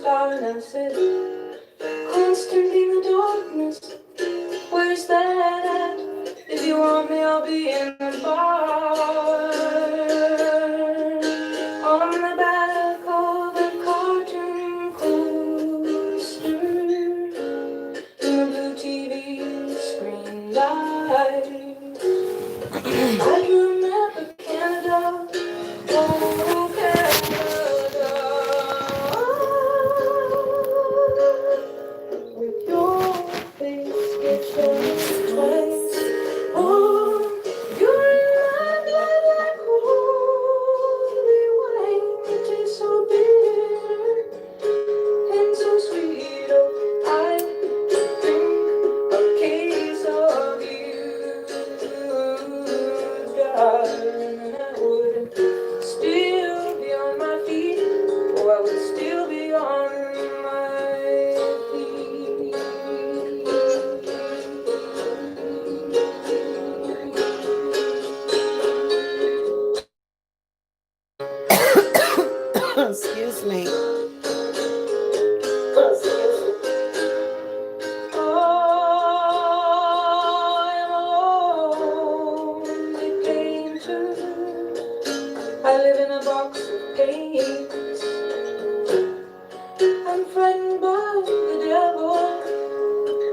star and I said, constantly in the darkness, where's that at? If you want me, I'll be in the bar. On the back of a cartoon coaster, in the blue TV screen light. I remember Canada, oh Canada, with your face sketched on twice. Oh, you remind me like holy wine. You taste so bitter and so sweet. Oh, I drink a case of you, darling, and I would still be on my feet. Oh, I would still be on my feet. Excuse me. I live in a box of paints. I'm frightened by the devil,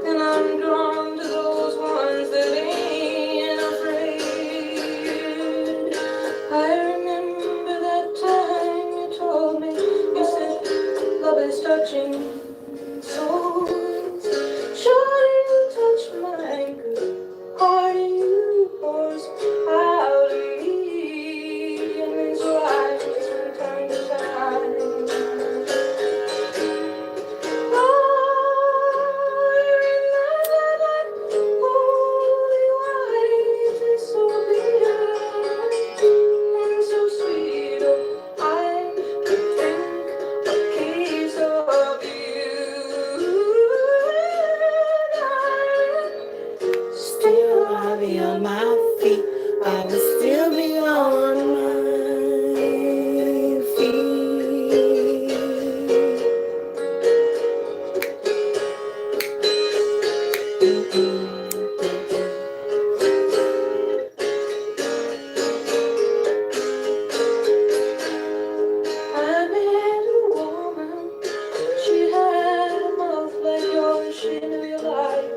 and I'm drawn to those ones that ain't afraid. I remember that time you told me, you said, love is touching souls. Sure you touch mine, good heart you pours out of me, and it's right from time to time. Oh, you're in my life, holy white, is so bitter and so sweet. Oh, I could drink a case of you, and still I'll be on my feet. I will still be on my feet. I met a woman, she had a mouth like yours, she knew your life,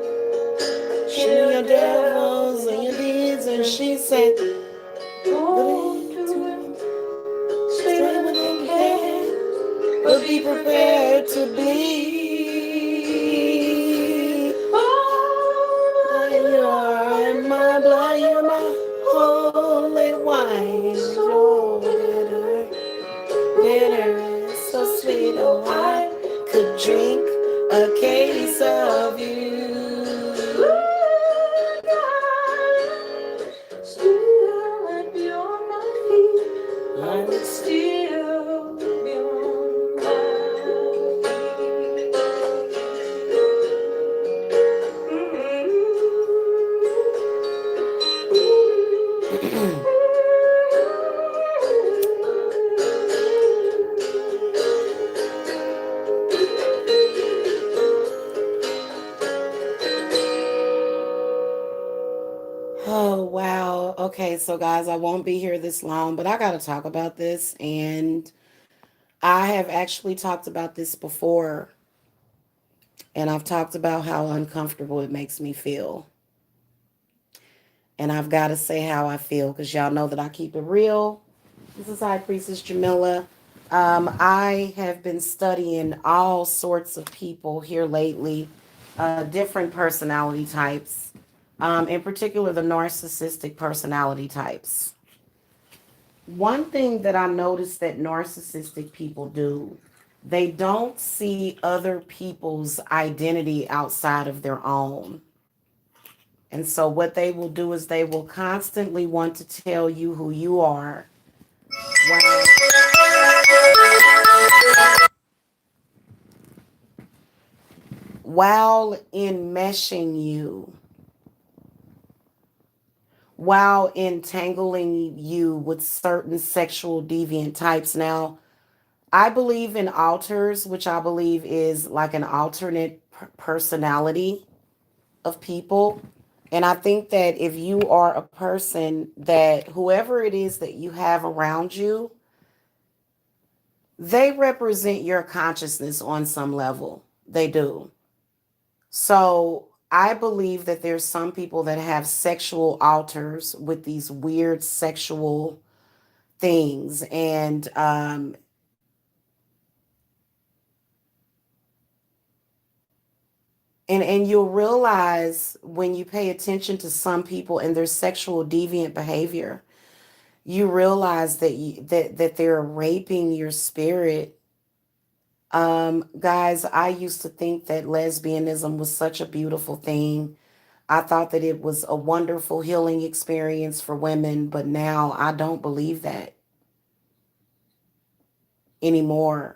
She knew your devils and your deeds, and she said, go to him, stay with him, you can, but be prepared to bleed. oh, You are in my blood, you're my holy wine. So bitter, bitter, so sweet. Oh, I could drink a case of you. still I'd be on my feet, I I would still be on my Oh, wow. Okay, so guys, I won't be here this long, but I got to talk about this. And I have actually talked about this before, and I've talked about how uncomfortable it makes me feel. And I've got to say how I feel because y'all know that I keep it real. This is High Priestess Jamila. I have been studying all sorts of people here lately, different personality types, in particular the narcissistic personality types. One thing that I noticed that narcissistic people do, they don't see other people's identity outside of their own. And so what they will do is they will constantly want to tell you who you are while, while enmeshing you, while entangling you with certain sexual deviant types. Now, I believe in alters, which I believe is like an alternate personality of people. And I think that if you are a person that whoever it is that you have around you, they represent your consciousness on some level. They do. So I believe that there's some people that have sexual alters with these weird sexual things. And you'll realize when you pay attention to some people and their sexual deviant behavior, you realize that they're raping your spirit. Guys, I used to think that lesbianism was such a beautiful thing. I thought that it was a wonderful healing experience for women, but now I don't believe that anymore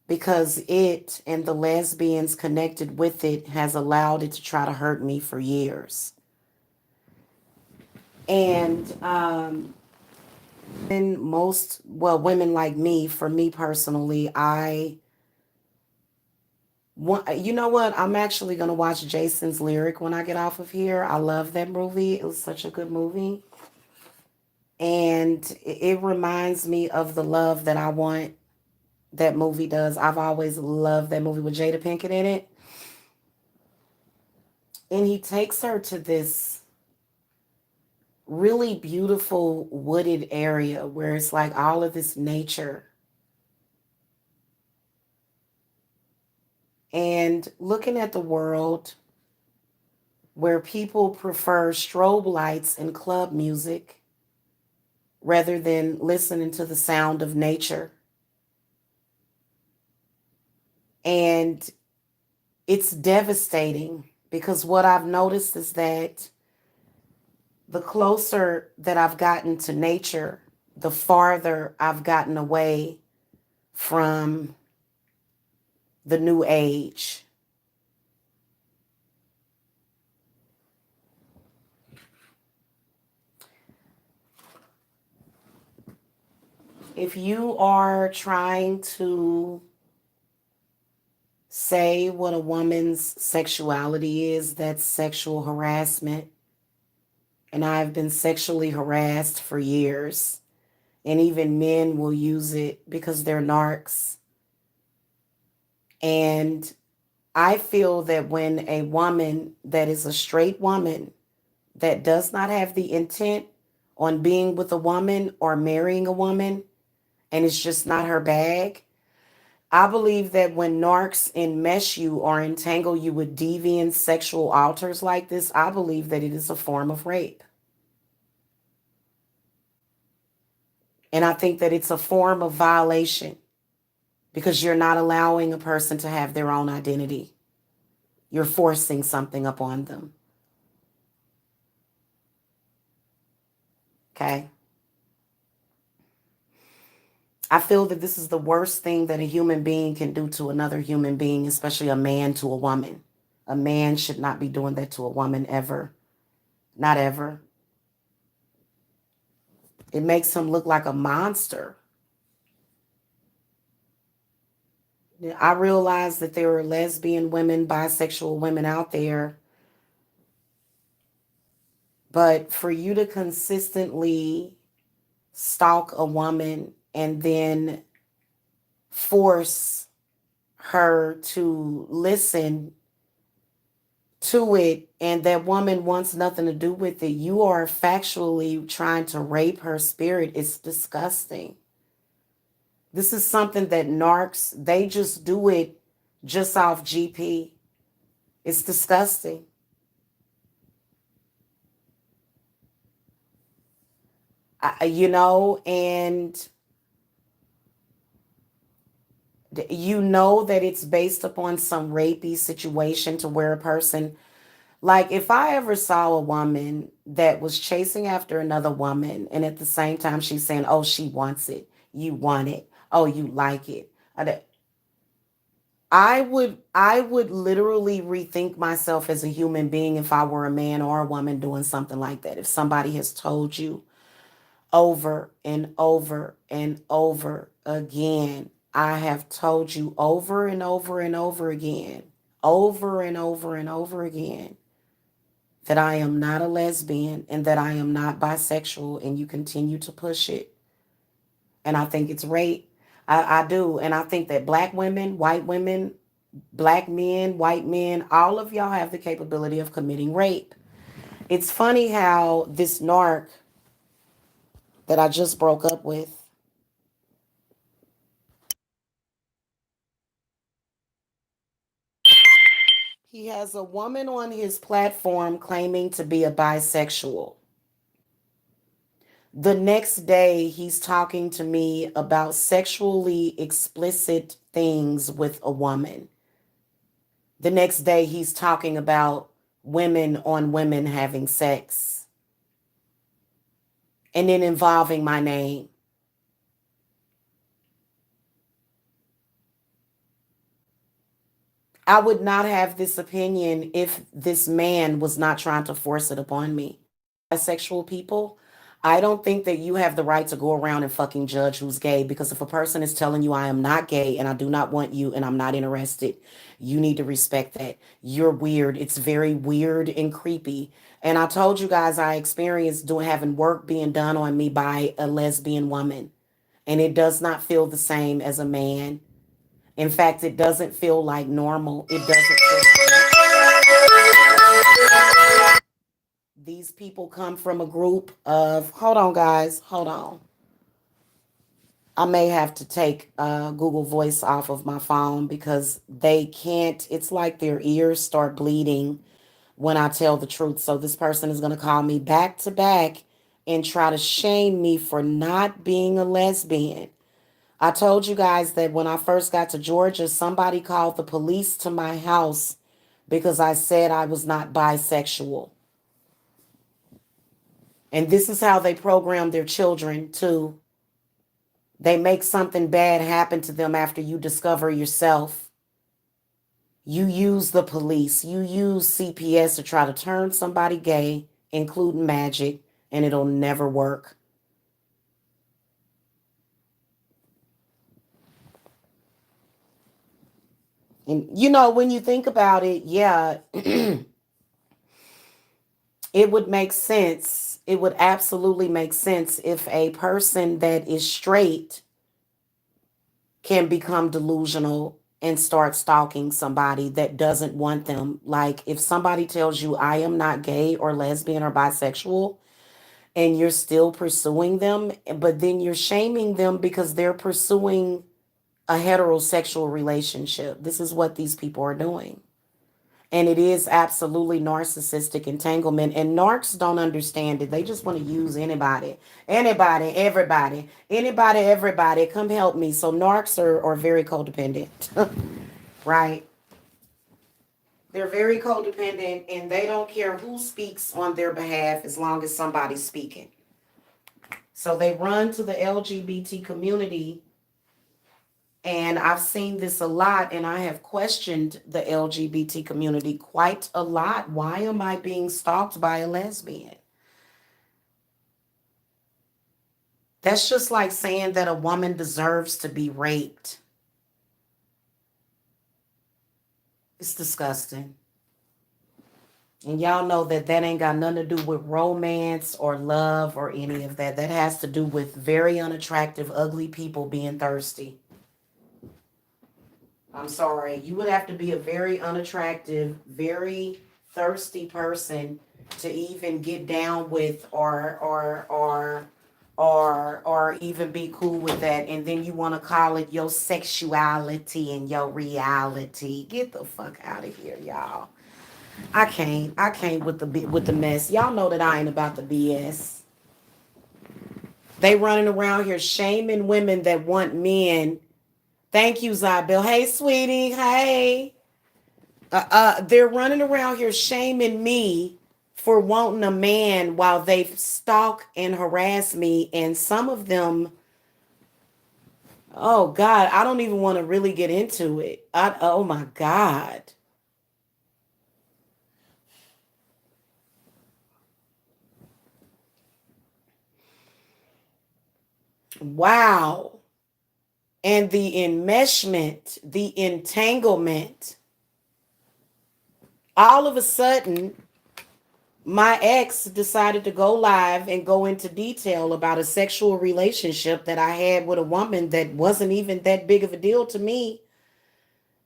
because it and the lesbians connected with it has allowed it to try to hurt me for years. And and most, well, women like me, for me personally, I want, you know what? I'm actually going to watch Jason's Lyric when I get off of here. I love that movie. It was such a good movie. And it reminds me of the love that I want that movie does. I've always loved that movie with Jada Pinkett in it. And he takes her to this really beautiful wooded area where it's like all of this nature. And looking at the world where people prefer strobe lights and club music rather than listening to the sound of nature. And it's devastating because what I've noticed is that the closer that I've gotten to nature, the farther I've gotten away from the new age. If you are trying to say what a woman's sexuality is, that's sexual harassment. And I've been sexually harassed for years. And even men will use it because they're narcs. And I feel that when a woman that is a straight woman that does not have the intent on being with a woman or marrying a woman, and it's just not her bag, I believe that when narcs enmesh you or entangle you with deviant sexual alters like this, I believe that it is a form of rape. And I think that it's a form of violation because you're not allowing a person to have their own identity. You're forcing something upon them. Okay? I feel that this is the worst thing that a human being can do to another human being, especially a man to a woman. A man should not be doing that to a woman ever. Not ever. It makes him look like a monster. I realize that there are lesbian women, bisexual women out there, but for you to consistently stalk a woman and then force her to listen to it and that woman wants nothing to do with it, you are factually trying to rape her spirit. It's disgusting. This is something that narcs, they just do it just off GP. It's disgusting. And you know that it's based upon some rapey situation to where a person, like if I ever saw a woman that was chasing after another woman and at the same time she's saying, oh, she wants it, you want it, oh, you like it. I would literally rethink myself as a human being if I were a man or a woman doing something like that. If somebody has told you, over and over and over again. I have told you over and over and over and over and over again, that I am not a lesbian and that I am not bisexual, and you continue to push it. And I think it's rape. I do. And I think that black women, black men, white men, all of y'all have the capability of committing rape. It's funny how this narc that I just broke up with, he has a woman on his platform claiming to be a bisexual. The next day, he's talking to me about sexually explicit things with a woman. The next day, he's talking about women on women having sex and then involving my name. I would not have this opinion if this man was not trying to force it upon me. Bisexual people, I don't think that you have the right to go around and fucking judge who's gay, because if a person is telling you I am not gay and I do not want you and I'm not interested, you need to respect that. You're weird. It's very weird and creepy. And I told you guys I experienced doing having work being done on me by a lesbian woman. And it does not feel the same as a man. In fact, it doesn't feel like normal. It doesn't feel like these people come from a group of, hold on, guys, hold on. I may have to take Google Voice off of my phone because they can't, it's like their ears start bleeding when I tell the truth. So this person is going to call me back to back and try to shame me for not being a lesbian. I told you guys that when I first got to Georgia, somebody called the police to my house because I said I was not bisexual. And this is how they program their children too. They make something bad happen to them after you discover yourself. You use the police, you use CPS to try to turn somebody gay, including magic, and it'll never work. And you know, when you think about it, yeah, it would make sense. It would absolutely make sense if a person that is straight can become delusional and start stalking somebody that doesn't want them. Like if somebody tells you, I am not gay or lesbian or bisexual, and you're still pursuing them, but then you're shaming them because they're pursuing a heterosexual relationship. This is what these people are doing. And it is absolutely narcissistic entanglement. And narcs don't understand it. They just want to use anybody, anybody, everybody, anybody, everybody. Come help me. So narcs are very codependent, right? They're very codependent and they don't care who speaks on their behalf as long as somebody's speaking. So they run to the LGBT community. And I've seen this a lot, and I have questioned the LGBT community quite a lot. Why am I being stalked by a lesbian? That's just like saying that a woman deserves to be raped. It's disgusting. And y'all know that that ain't got nothing to do with romance or love or any of that. That has to do with very unattractive, ugly people being thirsty. I'm sorry. You would have to be a very unattractive, very thirsty person to even get down with or even be cool with that. And then you want to call it your sexuality and your reality. Get the fuck out of here, y'all. I can't with the mess. Y'all know that I ain't about the BS. They running around here shaming women that want men. Thank you, Zabel. Hey, sweetie. Hey. They're running around here shaming me for wanting a man while they stalk and harass me. And some of them, oh God, I don't even want to really get into it. Oh my God. Wow. And the enmeshment, the entanglement. All of a sudden, my ex decided to go live and go into detail about a sexual relationship that I had with a woman that wasn't even that big of a deal to me.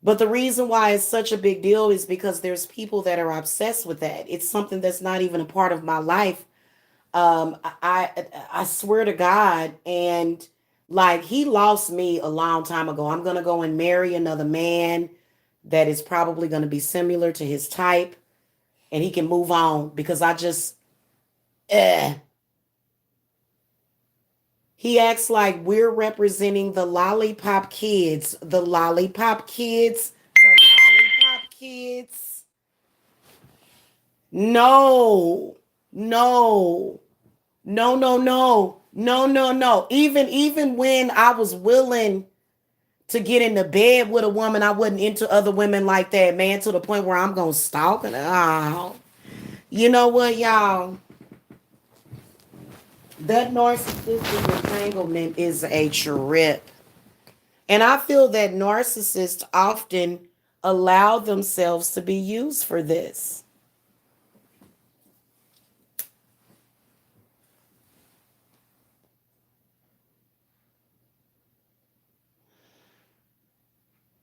But the reason why it's such a big deal is because there's people that are obsessed with that. It's something that's not even a part of my life. I swear to God, and like he lost me a long time ago. I'm gonna go and marry another man that is probably gonna be similar to his type, and he can move on because I just eh. He acts like we're representing the lollipop kids, the lollipop kids, the lollipop kids. No, no, no, no, no, no, no, no. Even when I was willing to get into bed with a woman, I wasn't into other women like that, man, to the point where I'm gonna stalk and oh, you know what, y'all? That narcissistic entanglement is a trip. And I feel that narcissists often allow themselves to be used for this.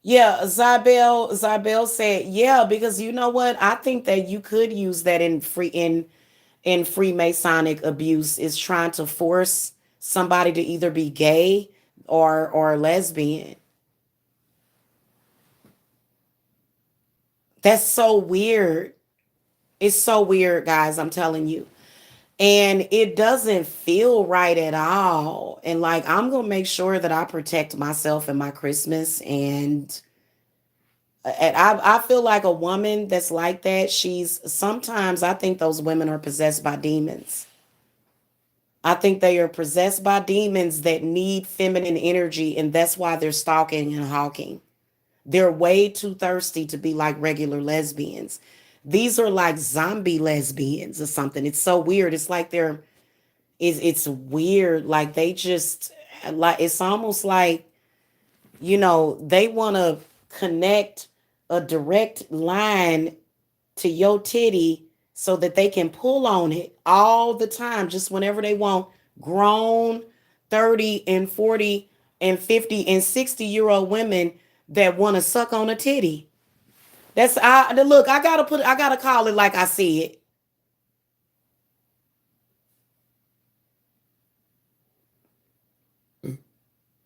Yeah, Zybel said, yeah, because you know what? I think that you could use that in Freemasonic abuse is trying to force somebody to either be gay or lesbian. That's so weird. It's so weird, guys, I'm telling you. And it doesn't feel right at all. And like I'm gonna make sure that I protect myself and my Christmas. And I feel like a woman that's like that, she's sometimes I think those women are possessed by demons. I think they are possessed by demons that need feminine energy, and that's why they're stalking and hawking. They're way too thirsty to be like regular lesbians. These are like zombie lesbians or something. It's so weird. It's like it's weird. Like they just like it's almost like, they want to connect a direct line to your titty so that they can pull on it all the time, just whenever they want. Grown 30 and 40 and 50 and 60-year-old women that want to suck on a titty. Look, I gotta call it like I see it.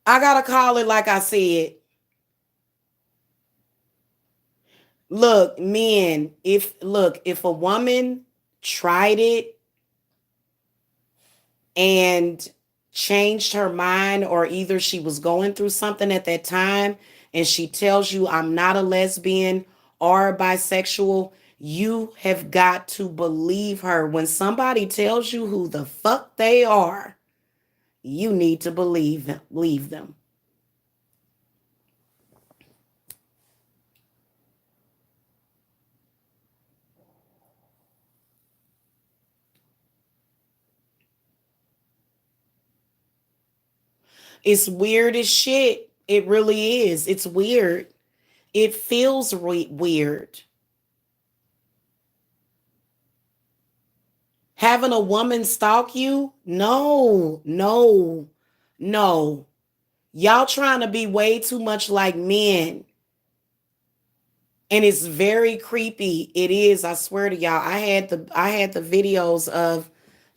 I gotta call it like I see it. If a woman tried it and changed her mind, or either she was going through something at that time and she tells you I'm not a lesbian or bisexual, you have got to believe her. When somebody tells you who the fuck they are, you need to believe them. It's weird as shit. It really is. It's weird. It feels weird. Having a woman stalk you? No, no, no. Y'all trying to be way too much like men. And it's very creepy. It is, I swear to y'all. I had the videos of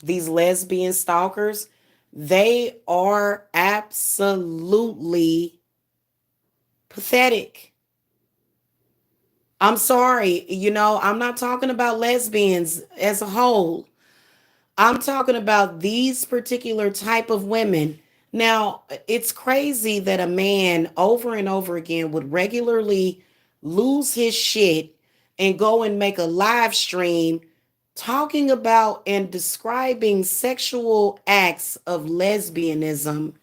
these lesbian stalkers. They are absolutely pathetic. I'm sorry, I'm not talking about lesbians as a whole. I'm talking about these particular type of women. Now, it's crazy that a man over and over again would regularly lose his shit and go and make a live stream talking about and describing sexual acts of lesbianism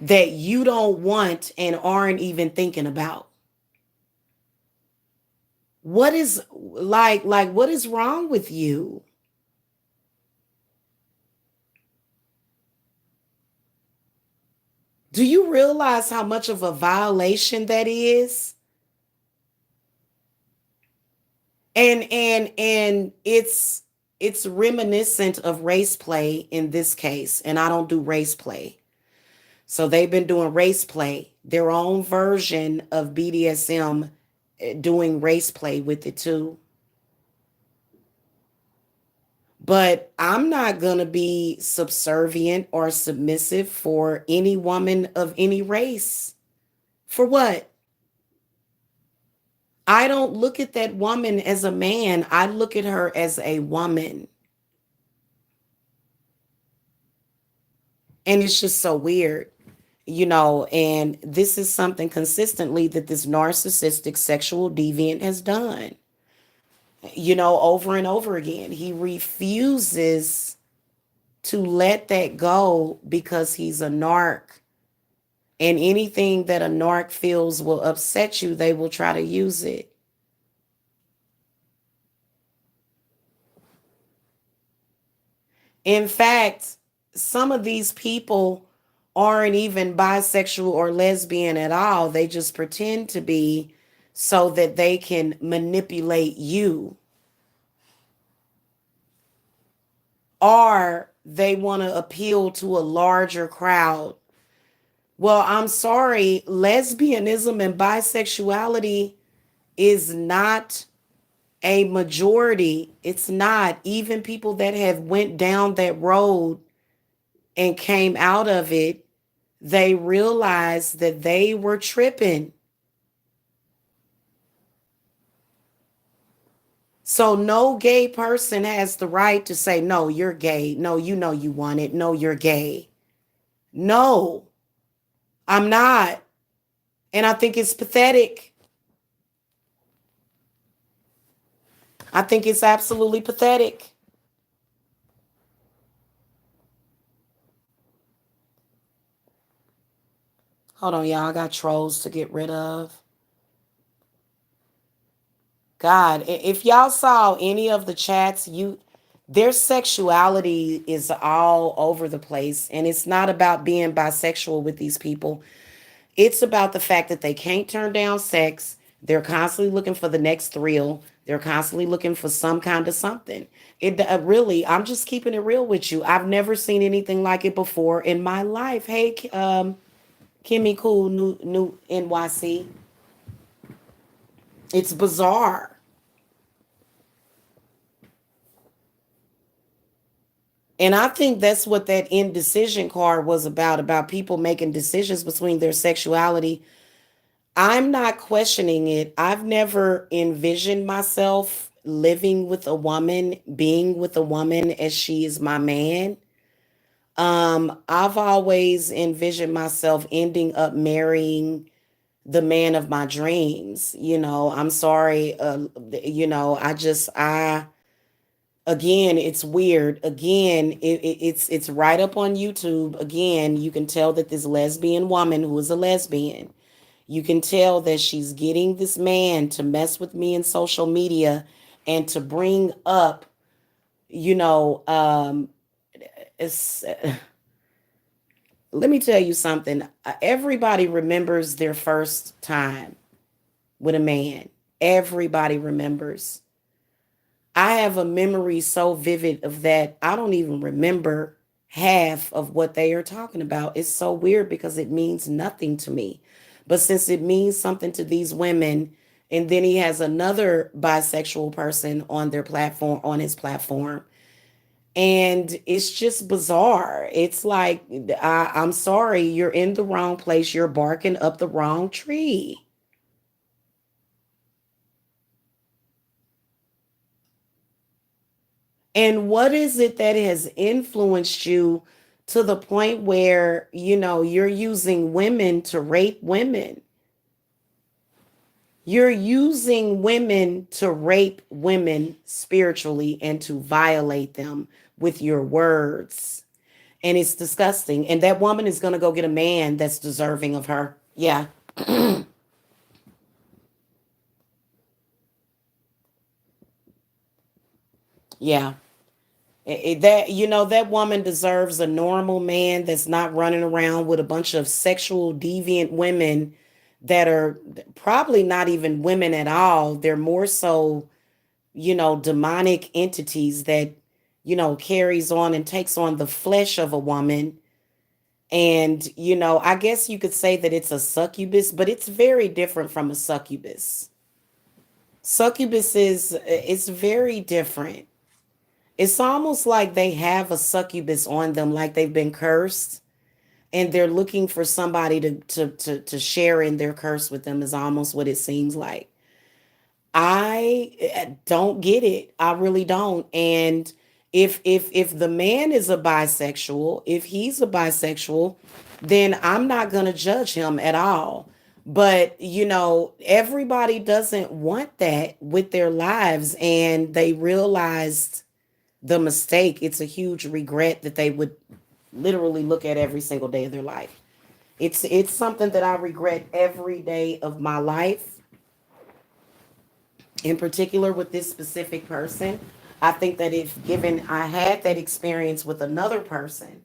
that you don't want and aren't even thinking about. What is like what is wrong with you? Do you realize how much of a violation that is? And it's reminiscent of race play in this case, and I don't do race play. So they've been doing race play, their own version of BDSM, doing race play with it too. But I'm not going to be subservient or submissive for any woman of any race. For what? I don't look at that woman as a man. I look at her as a woman. And it's just so weird, and this is something consistently that this narcissistic sexual deviant has done, over and over again. He refuses to let that go because he's a narc. And anything that a narc feels will upset you, they will try to use it. In fact, some of these people aren't even bisexual or lesbian at all. They just pretend to be so that they can manipulate you. Or they want to appeal to a larger crowd. Well, I'm sorry, lesbianism and bisexuality is not a majority. It's not. Even people that have went down that road and came out of it, they realized that they were tripping. So no gay person has the right to say, no, you're gay. No, you want it. No, you're gay. No, I'm not. And I think it's pathetic. I think it's absolutely pathetic. Hold on, y'all. I got trolls to get rid of. God, if y'all saw any of the chats, their sexuality is all over the place. And it's not about being bisexual with these people. It's about the fact that they can't turn down sex. They're constantly looking for the next thrill. They're constantly looking for some kind of something. It really, I'm just keeping it real with you. I've never seen anything like it before in my life. Hey, Kimmy Cool, new NYC. It's bizarre. And I think that's what that indecision card was about people making decisions between their sexuality. I'm not questioning it. I've never envisioned myself living with a woman, being with a woman as she is my man. I've always envisioned myself ending up marrying the man of my dreams. I'm sorry. I again, it's weird. Again, it's right up on YouTube. Again, you can tell that this lesbian woman who is a lesbian, you can tell that she's getting this man to mess with me in social media and to bring up, you know, it's, let me tell you something. Everybody remembers their first time with a man. Everybody remembers. I have a memory so vivid of that. I don't even remember half of what they are talking about. It's so weird because it means nothing to me. But since it means something to these women, and then he has another bisexual person on their platform, on his platform, and it's just bizarre. It's like, I'm sorry, you're in the wrong place. You're barking up the wrong tree. And what is it that has influenced you to the point where, you're using women to rape women? You're using women to rape women spiritually and to violate them with your words. And it's disgusting. And that woman is going to go get a man that's deserving of her. Yeah. Yeah. That that woman deserves a normal man that's not running around with a bunch of sexual deviant women that are probably not even women at all. They're more so, demonic entities that, carries on and takes on the flesh of a woman. And, I guess you could say that it's a succubus, but it's very different from a succubus. Succubus is it's very different. It's almost like they have a succubus on them, like they've been cursed, and they're looking for somebody to share in their curse with them, is almost what it seems like. I don't get it. I really don't. And if the man is a bisexual, if he's a bisexual, then I'm not going to judge him at all. But, everybody doesn't want that with their lives, and they realized the mistake. It's a huge regret that they would literally look at every single day of their life. It's something that I regret every day of my life, in particular with this specific person. I think that if given I had that experience with another person,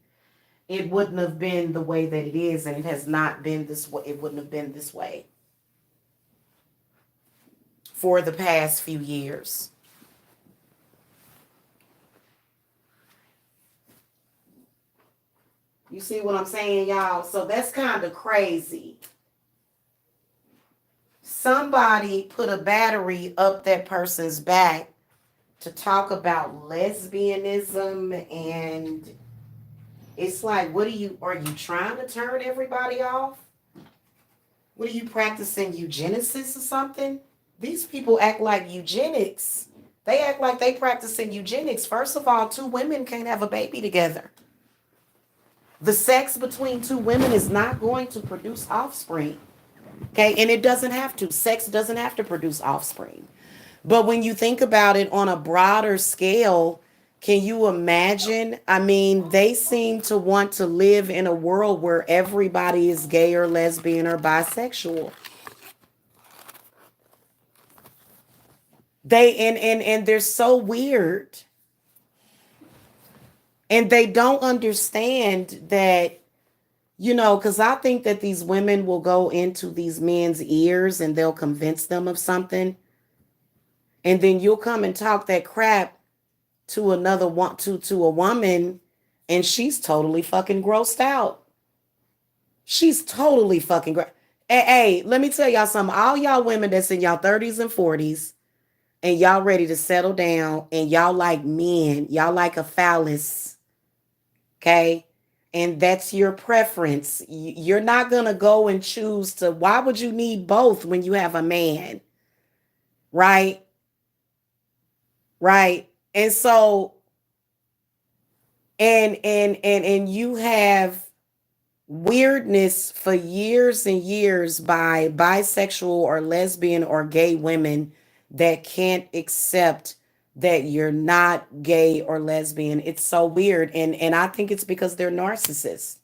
it wouldn't have been the way that it is, and it has not been this way. It wouldn't have been this way for the past few years. You see what I'm saying, y'all? So that's kind of crazy. Somebody put a battery up that person's back to talk about lesbianism, and it's like, what are you trying to turn everybody off? What are you practicing, eugenesis or something? These people act like eugenics. They act like they practicing eugenics. First of all, two women can't have a baby together. The sex between two women is not going to produce offspring. Okay, and it doesn't have to. Sex doesn't have to produce offspring. But when you think about it on a broader scale, can you imagine? I mean, they seem to want to live in a world where everybody is gay or lesbian or bisexual. And they're so weird. And they don't understand that, because I think that these women will go into these men's ears and they'll convince them of something. And then you'll come and talk that crap to another one to a woman, and she's totally fucking grossed out. She's totally fucking gross. Hey, let me tell y'all something. All y'all women that's in y'all 30s and 40s and y'all ready to settle down and y'all like men, y'all like a phallus, okay? And that's your preference. You're not going to go and choose to, why would you need both when you have a man? Right? Right. And so, and you have weirdness for years and years by bisexual or lesbian or gay women that can't accept that you're not gay or lesbian. It's so weird. And I think it's because they're narcissists.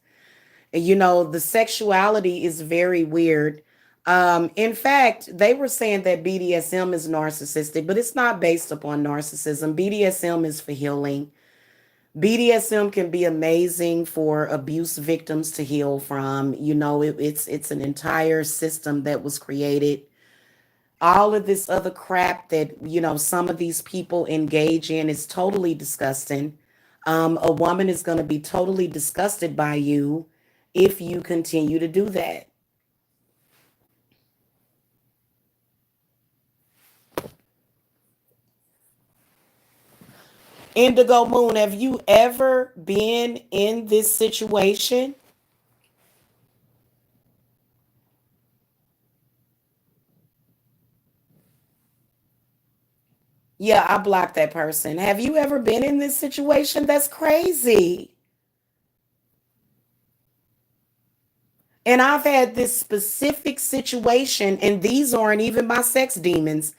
The sexuality is very weird. In fact, they were saying that BDSM is narcissistic, but it's not based upon narcissism. BDSM is for healing. BDSM can be amazing for abuse victims to heal from. It's an entire system that was created. All of this other crap that some of these people engage in is totally disgusting. A woman is going to be totally disgusted by you if you continue to do that. Indigo Moon, have you ever been in this situation? Yeah, I blocked that person. Have you ever been in this situation? That's crazy. And I've had this specific situation, and these aren't even my sex demons.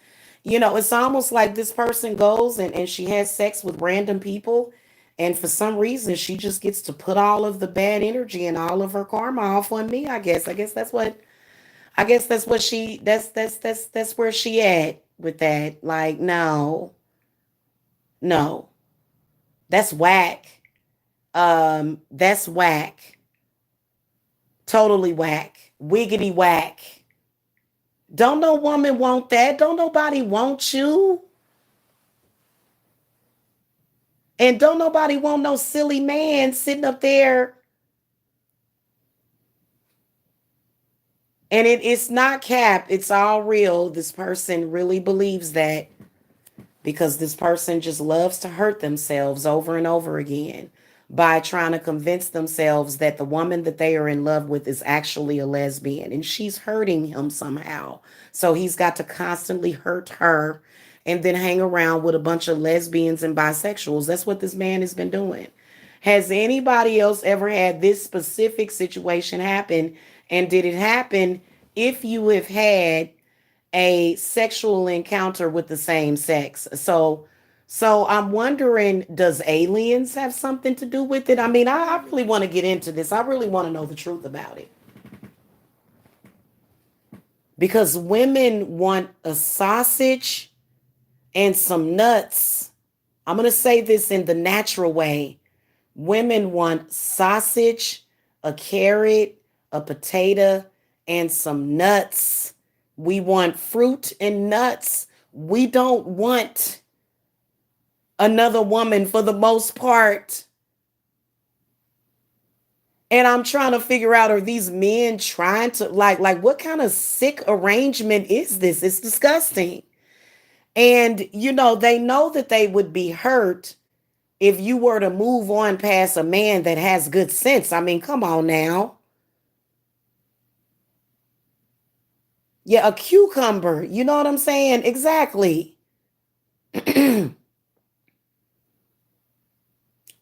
It's almost like this person goes and she has sex with random people, and for some reason, she just gets to put all of the bad energy and all of her karma off on me, I guess. I guess that's what that's where she at with that. Like, no, no. That's whack. That's whack. Totally whack. Wiggity whack. Don't no woman want that. Don't nobody want you. And don't nobody want no silly man sitting up there. And it's not cap. It's all real. This person really believes that because this person just loves to hurt themselves over and over again by trying to convince themselves that the woman that they are in love with is actually a lesbian and she's hurting him somehow. So he's got to constantly hurt her and then hang around with a bunch of lesbians and bisexuals. That's what this man has been doing. Has anybody else ever had this specific situation happen? And did it happen if you have had a sexual encounter with the same sex? So I'm wondering, does aliens have something to do with it? I mean, I really want to get into this. I really want to know the truth about it. Because women want a sausage and some nuts. I'm going to say this in the natural way. Women want sausage, a carrot, a potato, and some nuts. We want fruit and nuts. We don't want another woman for the most part. And I'm trying to figure out, are these men trying to like what kind of sick arrangement is this? It's disgusting. And they know that they would be hurt if you were to move on past a man that has good sense. I mean, come on now. Yeah, a cucumber. You know what I'm saying? Exactly.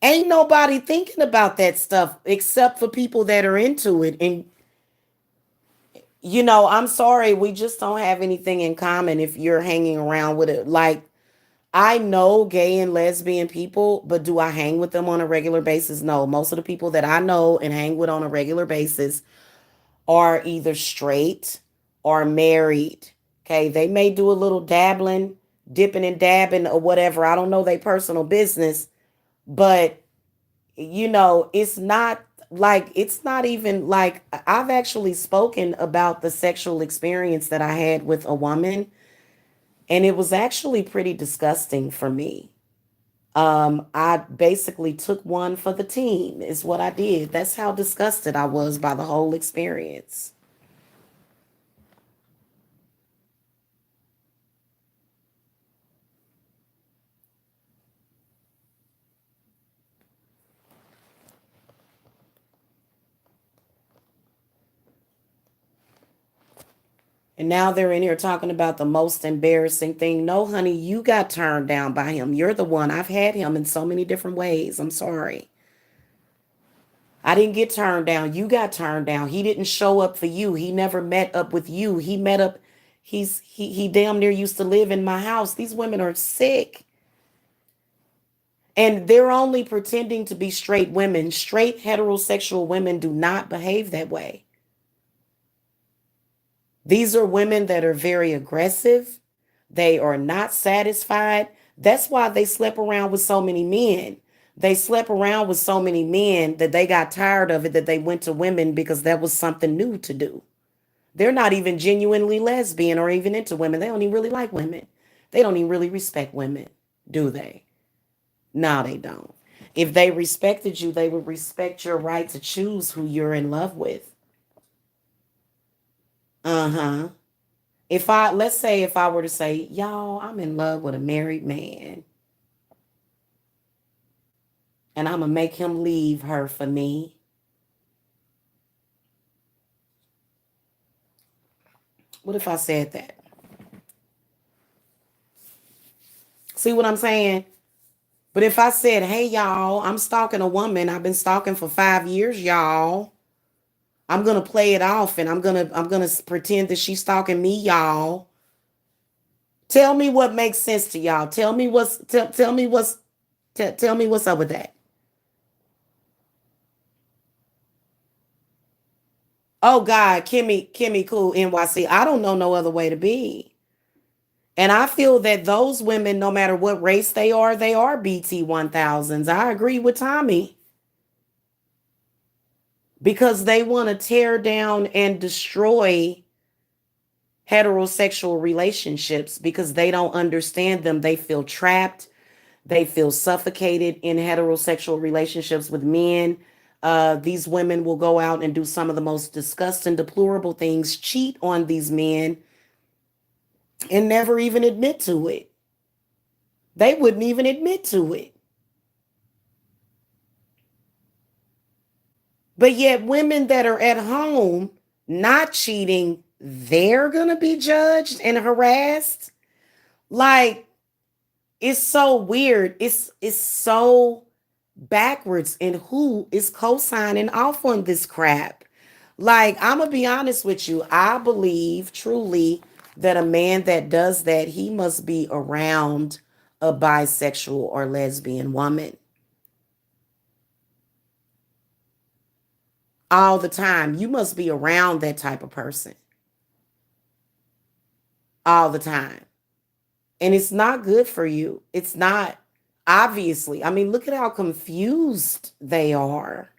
Ain't nobody thinking about that stuff except for people that are into it. And, I'm sorry, we just don't have anything in common if you're hanging around with it. Like, I know gay and lesbian people, but do I hang with them on a regular basis? No. Most of the people that I know and hang with on a regular basis are either straight or married. Okay. They may do a little dabbling, dipping and dabbing or whatever. I don't know their personal business, but it's not even like I've actually spoken about the sexual experience that I had with a woman, and it was actually pretty disgusting for me. I basically took one for the team, is what I did. That's how disgusted I was by the whole experience. And now they're in here talking about the most embarrassing thing. No, honey, you got turned down by him. You're the one. I've had him in so many different ways. I'm sorry. I didn't get turned down. You got turned down. He didn't show up for you. He never met up with you. He met up. He damn near used to live in my house. These women are sick. And they're only pretending to be straight women. Straight heterosexual women do not behave that way. These are women that are very aggressive. They are not satisfied. That's why they slept around with so many men. They slept around with so many men that they got tired of it, that they went to women because that was something new to do. They're not even genuinely lesbian or even into women. They don't even really like women. They don't even really respect women, do they? No, they don't. If they respected you, they would respect your right to choose who you're in love with. Uh-huh. Let's say if I were to say, y'all, I'm in love with a married man and I'm gonna make him leave her for me. What if I said that? See what I'm saying? But if I said, hey, y'all, I'm stalking a woman. I've been stalking for 5 years, y'all. I'm gonna play it off and I'm gonna pretend that she's stalking me, y'all. Tell me what makes sense to y'all. Tell me what's up with that. Oh God, Kimmy Cool NYC. I don't know no other way to be. And I feel that those women, no matter what race they are BT 1000s. I agree with Tommy because they want to tear down and destroy heterosexual relationships because they don't understand them. They feel trapped. They feel suffocated in heterosexual relationships with men. These women will go out and do some of the most disgusting, deplorable things, cheat on these men, and never even admit to it. They wouldn't even admit to it. But yet, women that are at home not cheating, they're going to be judged and harassed. Like, it's so weird. It's so backwards in who is co-signing off on this crap. Like, I'm gonna be honest with you. I believe truly that a man that does that, he must be around a bisexual or lesbian woman all the time. You must be around that type of person all the time. And it's not good for you. It's not, obviously. I mean, look at how confused they are.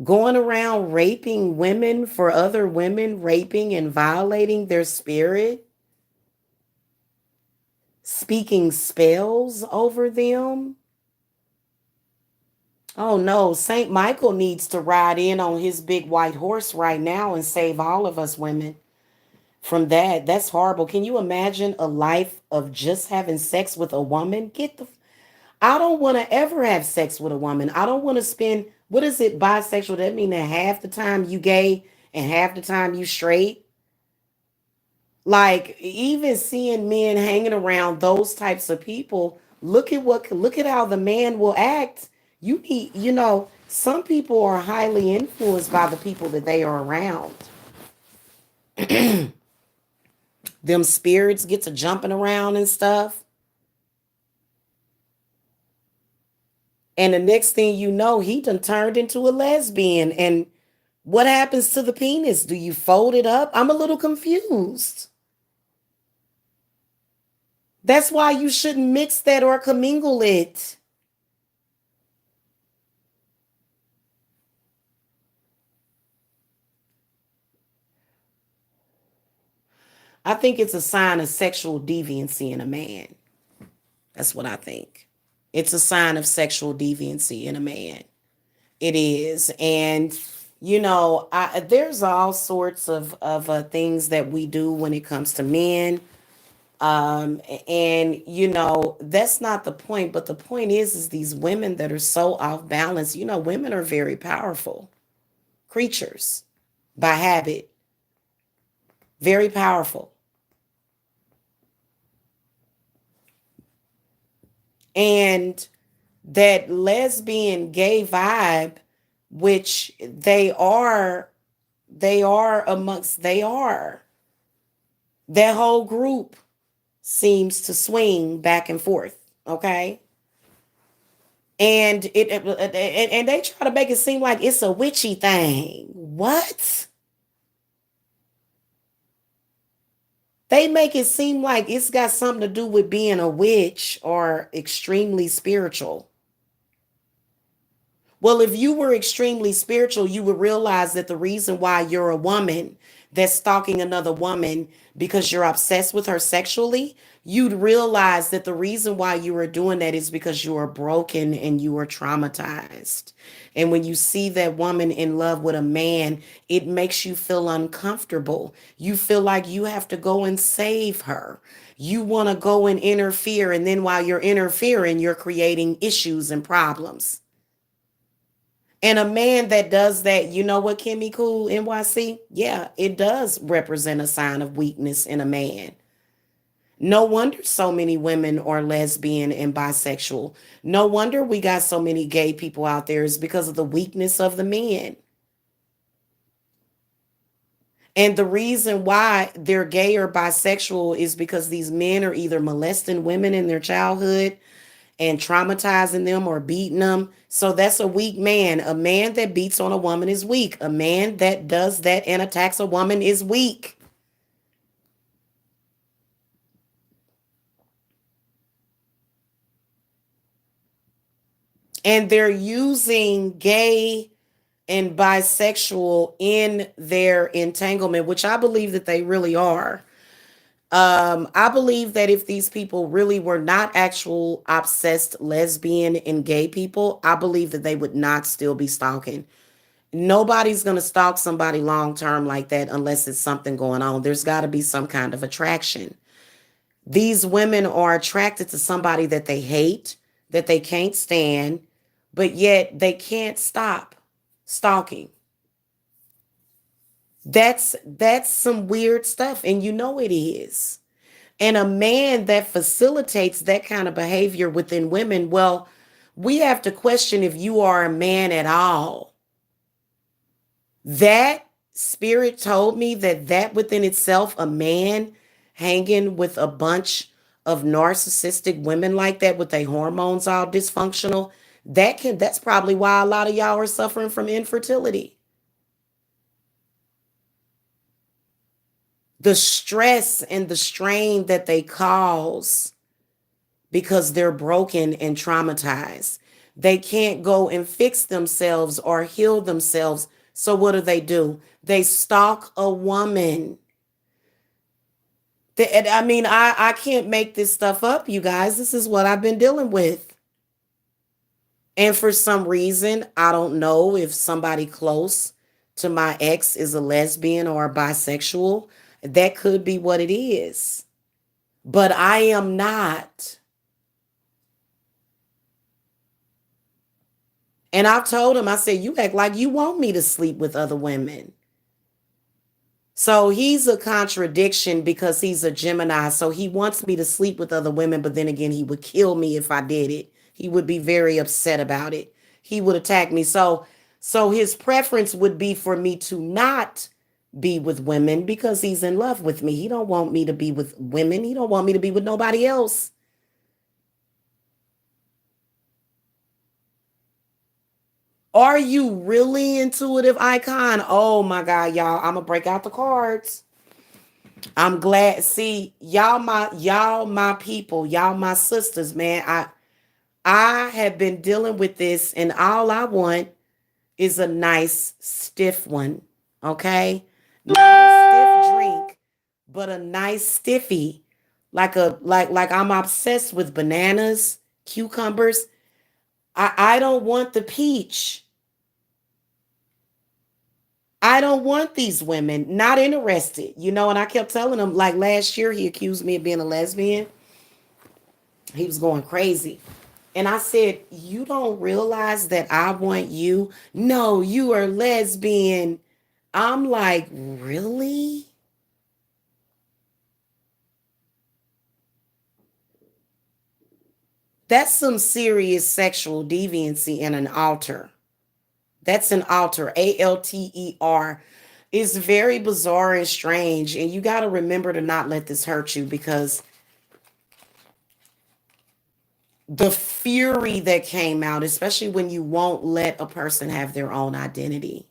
Going around raping women for other women, raping and violating their spirit, speaking spells over them. Oh no, Saint Michael needs to ride in on his big white horse right now and save all of us women from that. That's horrible. Can you imagine a life of just having sex with a woman? I don't want to ever have sex with a woman. I don't want to spend, what is it, bisexual? That mean that half the time you gay and half the time you straight? Like, even seeing men hanging around those types of people, look at how the man will act. Some people are highly influenced by the people that they are around. Them spirits get to jumping around and stuff. And the next thing you know, he done turned into a lesbian. And what happens to the penis? Do you fold it up? I'm a little confused. That's why you shouldn't mix that or commingle it. I think it's a sign of sexual deviancy in a man. That's what I think. It's a sign of sexual deviancy in a man. It is. And, there's all sorts of things that we do when it comes to men. And, that's not the point. But the point is these women that are so off balance, women are very powerful creatures by habit, very powerful. And that lesbian gay vibe, which they are, that whole group seems to swing back and forth. Okay. And they try to make it seem like it's a witchy thing. What? They make it seem like it's got something to do with being a witch or extremely spiritual. Well, if you were extremely spiritual, you would realize that the reason why you're a woman that's stalking another woman because you're obsessed with her sexually, you'd realize that the reason why you are doing that is because you are broken and you are traumatized. And when you see that woman in love with a man, it makes you feel uncomfortable. You feel like you have to go and save her. You want to go and interfere. And then while you're interfering, you're creating issues and problems. And a man that does that, you know what, Kimmy Cool NYC? Yeah, it does represent a sign of weakness in a man. No wonder so many women are lesbian and bisexual. No wonder we got so many gay people out there is because of the weakness of the men. And the reason why they're gay or bisexual is because these men are either molesting women in their childhood and traumatizing them or beating them. So that's a weak man. A man that beats on a woman is weak. A man that does that and attacks a woman is weak. And they're using gay and bisexual in their entanglement, which I believe that they really are. I believe that if these people really were not actual obsessed lesbian and gay people, I believe that they would not still be stalking. Nobody's going to stalk somebody long term like that unless it's something going on. There's got to be some kind of attraction. These women are attracted to somebody that they hate, that they can't stand, but yet they can't stop stalking. That's some weird stuff, and you know it is. And a man that facilitates that kind of behavior within women, well, we have to question if you are a man at all. That spirit told me that that within itself, a man hanging with a bunch of narcissistic women like that with their hormones all dysfunctional, that's probably why a lot of y'all are suffering from infertility. The stress and the strain that they cause because they're broken and traumatized. They can't go and fix themselves or heal themselves. So what do? They stalk a woman. I mean, I can't make this stuff up, you guys. This is what I've been dealing with. And for some reason, I don't know if somebody close to my ex is a lesbian or a bisexual. That could be what it is. But I am not. And I've told him, I said, you act like you want me to sleep with other women. So he's a contradiction because he's a Gemini. So he wants me to sleep with other women, but then again, he would kill me if I did it. He would be very upset about it. He would attack me. So his preference would be for me to not be with women because he's in love with me. He don't want me to be with women. He don't want me to be with nobody else. Are you really intuitive icon? Oh my God, y'all. I'm gonna break out the cards. I'm glad. See, y'all my people, y'all my sisters, man. I have been dealing with this, and all I want is a nice stiff one. Okay? Not a stiff drink, but a nice stiffy. Like I'm obsessed with bananas, cucumbers. I don't want the peach. I don't want these women, not interested, and I kept telling him, like last year, he accused me of being a lesbian. He was going crazy. And I said, you don't realize that I want you? No, you are lesbian. I'm like, really? That's some serious sexual deviancy in an altar. That's an altar, Alter. It's very bizarre and strange. And you got to remember to not let this hurt you because the fury that came out, especially when you won't let a person have their own identity.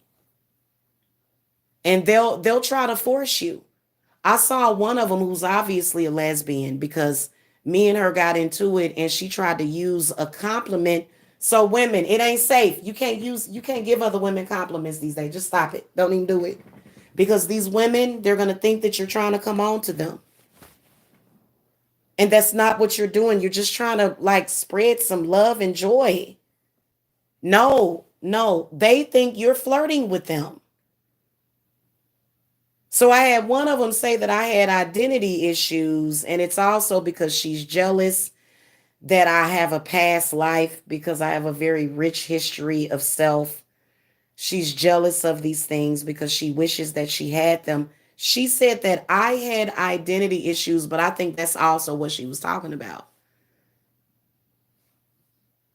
And they'll try to force you. I saw one of them who's obviously a lesbian because me and her got into it and she tried to use a compliment. So women, it ain't safe. You can't give other women compliments these days. Just stop it. Don't even do it. Because these women, they're going to think that you're trying to come on to them. And that's not what you're doing. You're just trying to like spread some love and joy. No, no, they think you're flirting with them. So I had one of them say that I had identity issues, and it's also because she's jealous that I have a past life because I have a very rich history of self. She's jealous of these things because she wishes that she had them. She said that I had identity issues, but I think that's also what she was talking about.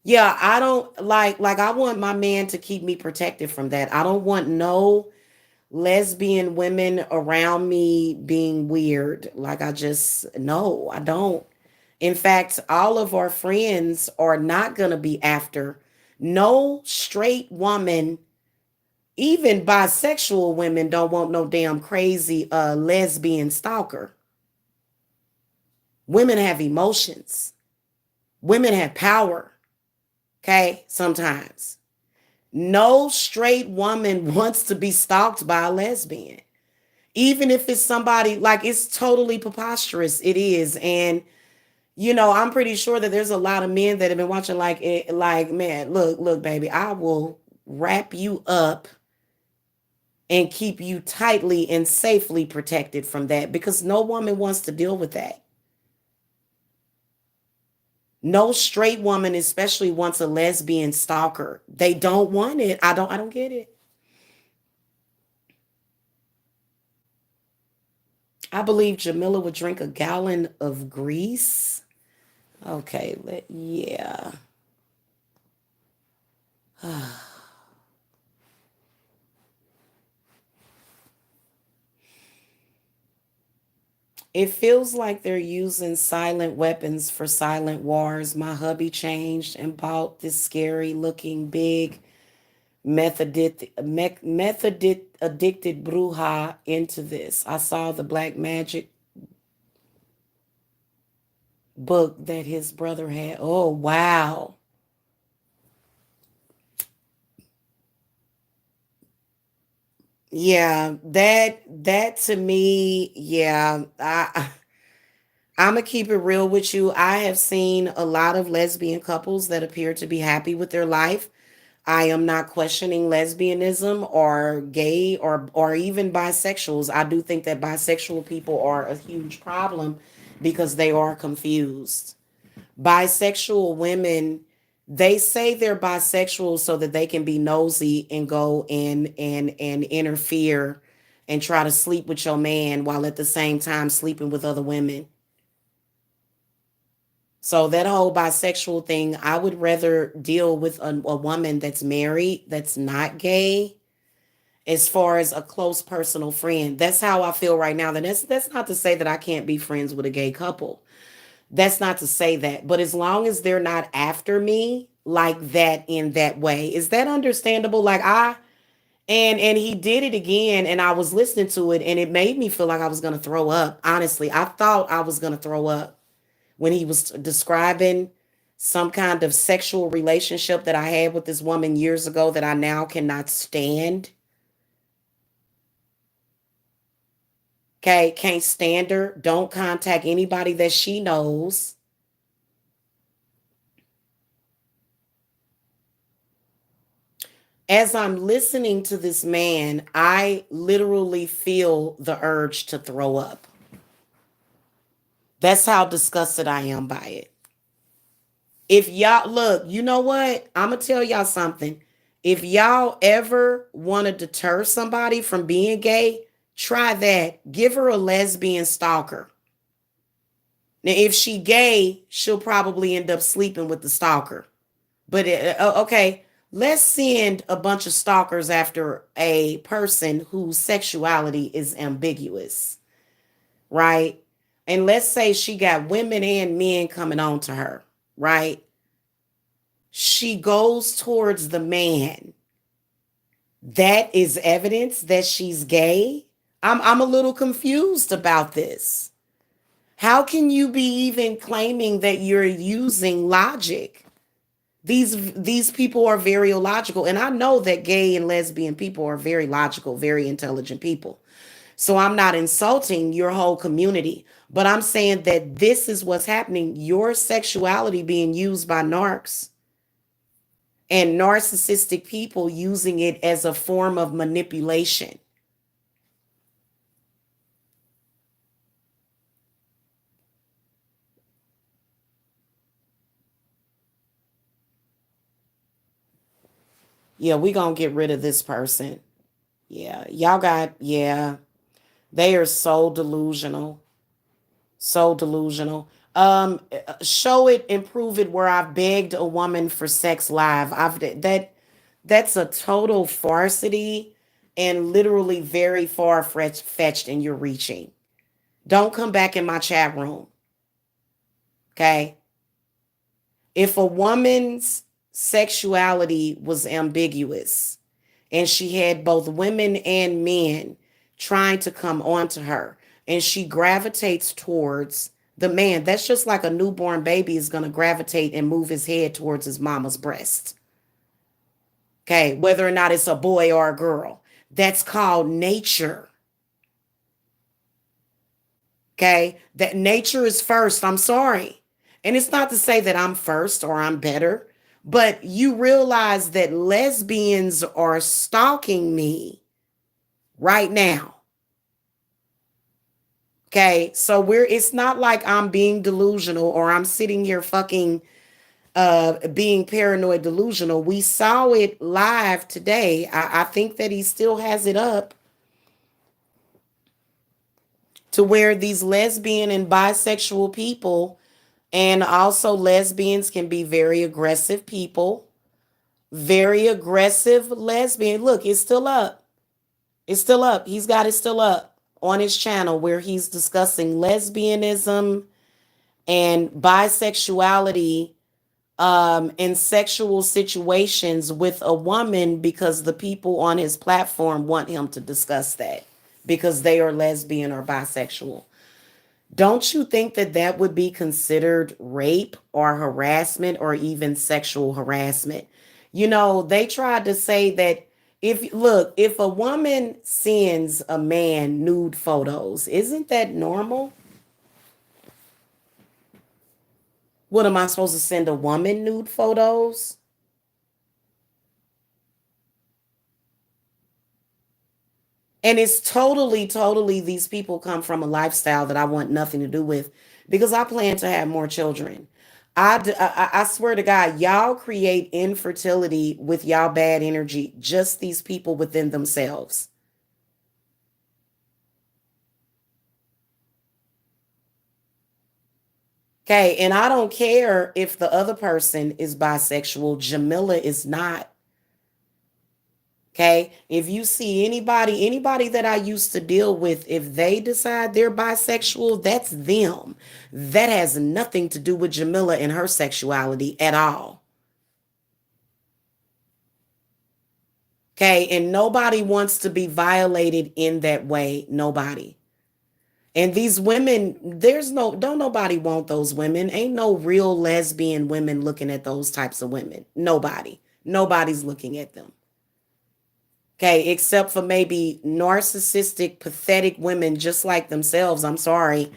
Yeah, I don't like I want my man to keep me protected from that. I don't want no lesbian women around me being weird. Like I just no, I don't. In fact, all of our friends are not going to be after no straight woman. Even bisexual women don't want no damn crazy lesbian stalker. Women have emotions. Women have power. Okay, sometimes. No straight woman wants to be stalked by a lesbian. Even if it's somebody like it's totally preposterous. It is. And I'm pretty sure that there's a lot of men that have been watching like it, like, man, look, baby, I will wrap you up and keep you tightly and safely protected from that because no woman wants to deal with that. No straight woman especially wants a lesbian stalker. They don't want it. I don't get it. I believe Jamila would drink a gallon of grease. Okay, yeah. It feels like they're using silent weapons for silent wars. My hubby changed and bought this scary looking big method addicted bruja into this. I saw the black magic book that his brother had. Oh, wow. Yeah, that to me, yeah, I'm gonna keep it real with you. I have seen a lot of lesbian couples that appear to be happy with their life. I am not questioning lesbianism or gay or even bisexuals. I do think that bisexual people are a huge problem because they are confused. Bisexual women, they say they're bisexual so that they can be nosy and go in and interfere and try to sleep with your man while at the same time sleeping with other women. So that whole bisexual thing, I would rather deal with a woman that's married, that's not gay, as far as a close personal friend. That's how I feel right now. And that's not to say that I can't be friends with a gay couple. That's not to say that. But as long as they're not after me like that in that way, is that understandable? Like and he did it again and I was listening to it and it made me feel like I was gonna throw up. Honestly, I thought I was gonna throw up when he was describing some kind of sexual relationship that I had with this woman years ago that I now cannot stand. Okay, can't stand her. Don't contact anybody that she knows. As I'm listening to this man, I literally feel the urge to throw up. That's how disgusted I am by it. If y'all look, you know what? I'm going to tell y'all something. If y'all ever want to deter somebody from being gay, try that. Give her a lesbian stalker. Now, if she gay, she'll probably end up sleeping with the stalker. But okay, let's send a bunch of stalkers after a person whose sexuality is ambiguous, right? And let's say she got women and men coming on to her, right? She goes towards the man. That is evidence that she's gay. I'm a little confused about this. How can you be even claiming that you're using logic? These people are very illogical, and I know that gay and lesbian people are very logical, very intelligent people. So I'm not insulting your whole community, but I'm saying that this is what's happening. Your sexuality being used by narcs and narcissistic people using it as a form of manipulation. Yeah, we gonna get rid of this person. Yeah, y'all got, yeah, they are so delusional. So delusional. Show it, improve it where I've begged a woman for sex live. That's a total farcity and literally very far fetched in your reaching. Don't come back in my chat room. Okay. If a woman's sexuality was ambiguous and she had both women and men trying to come onto her and she gravitates towards The man, that's just like a newborn baby is going to gravitate and move his head towards his mama's breast. Okay, whether or not it's a boy or a girl. That's called nature. Okay, that nature is first. I'm sorry. And it's not to say that I'm first or I'm better, but you realize that lesbians are stalking me right now. Okay, so it's not like I'm being delusional or I'm sitting here fucking being paranoid delusional. We saw it live today. I think that he still has it up to where these lesbian and bisexual people, and also lesbians can be very aggressive people, very aggressive lesbian. Look, it's still up. It's still up. He's got it still up on his channel where he's discussing lesbianism and bisexuality in sexual situations with a woman because the people on his platform want him to discuss that because they are lesbian or bisexual. Don't you think that that would be considered rape or harassment or even sexual harassment? You know, they tried to say that if a woman sends a man nude photos, isn't that normal? What am I supposed to send a woman nude photos? And it's totally, these people come from a lifestyle that I want nothing to do with because I plan to have more children. I swear to God, y'all create infertility with y'all bad energy, just these people within themselves. Okay. And I don't care if the other person is bisexual. Jamila is not. Okay. If you see anybody that I used to deal with, if they decide they're bisexual, that's them. That has nothing to do with Jamila and her sexuality at all. Okay. And nobody wants to be violated in that way. Nobody. And these women, don't nobody want those women. Ain't no real lesbian women looking at those types of women. Nobody. Nobody's looking at them. Okay, except for maybe narcissistic, pathetic women just like themselves. I'm sorry.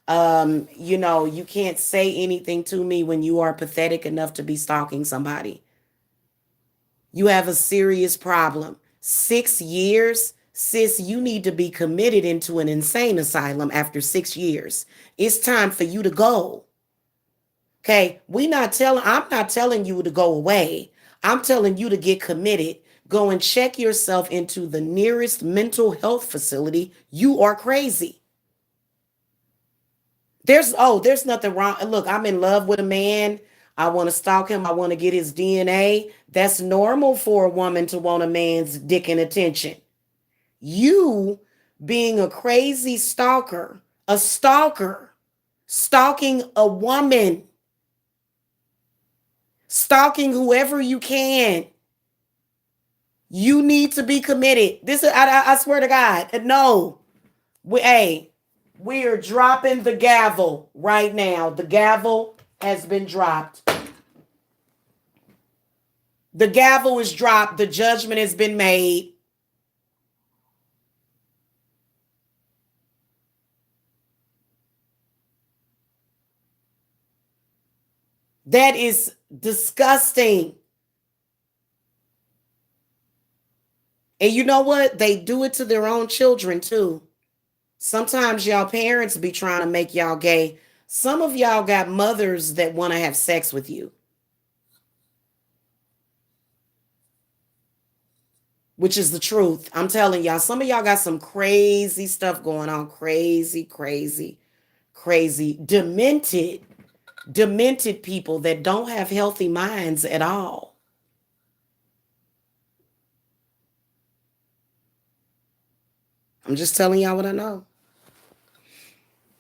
You can't say anything to me when you are pathetic enough to be stalking somebody. You have a serious problem. 6 years, sis, you need to be committed into an insane asylum after 6 years. It's time for you to go. Okay, I'm not telling you to go away. I'm telling you to get committed. Go and check yourself into the nearest mental health facility. You are crazy. There's nothing wrong. Look, I'm in love with a man. I want to stalk him. I want to get his DNA. That's normal for a woman to want a man's dick and attention. You being a crazy stalker, a stalker, stalking a woman, stalking whoever you can. You need to be committed. I swear to God. No. We are dropping the gavel right now. The gavel has been dropped. The gavel is dropped. The judgment has been made. That is disgusting. And you know what? They do it to their own children too. Sometimes y'all parents be trying to make y'all gay. Some of y'all got mothers that want to have sex with you, which is the truth. I'm telling y'all, some of y'all got some crazy stuff going on. Crazy, crazy, crazy, demented people that don't have healthy minds at all. I'm just telling y'all what I know.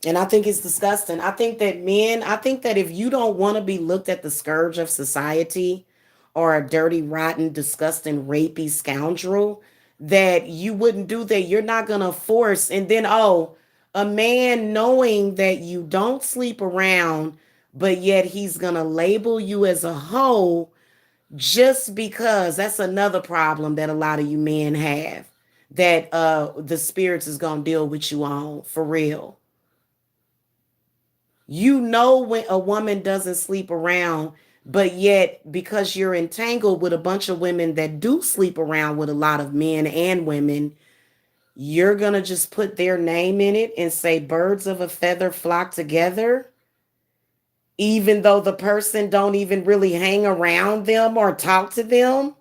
And I think it's disgusting. I think that if you don't want to be looked at the scourge of society or a dirty, rotten, disgusting, rapey scoundrel, that you wouldn't do that. You're not going to force. And then, A man knowing that you don't sleep around, but yet he's going to label you as a hoe just because. That's another problem that a lot of you men have, that the spirits is going to deal with you on for real. You know when a woman doesn't sleep around, but yet because you're entangled with a bunch of women that do sleep around with a lot of men and women, you're going to just put their name in it and say birds of a feather flock together, even though the person don't even really hang around them or talk to them.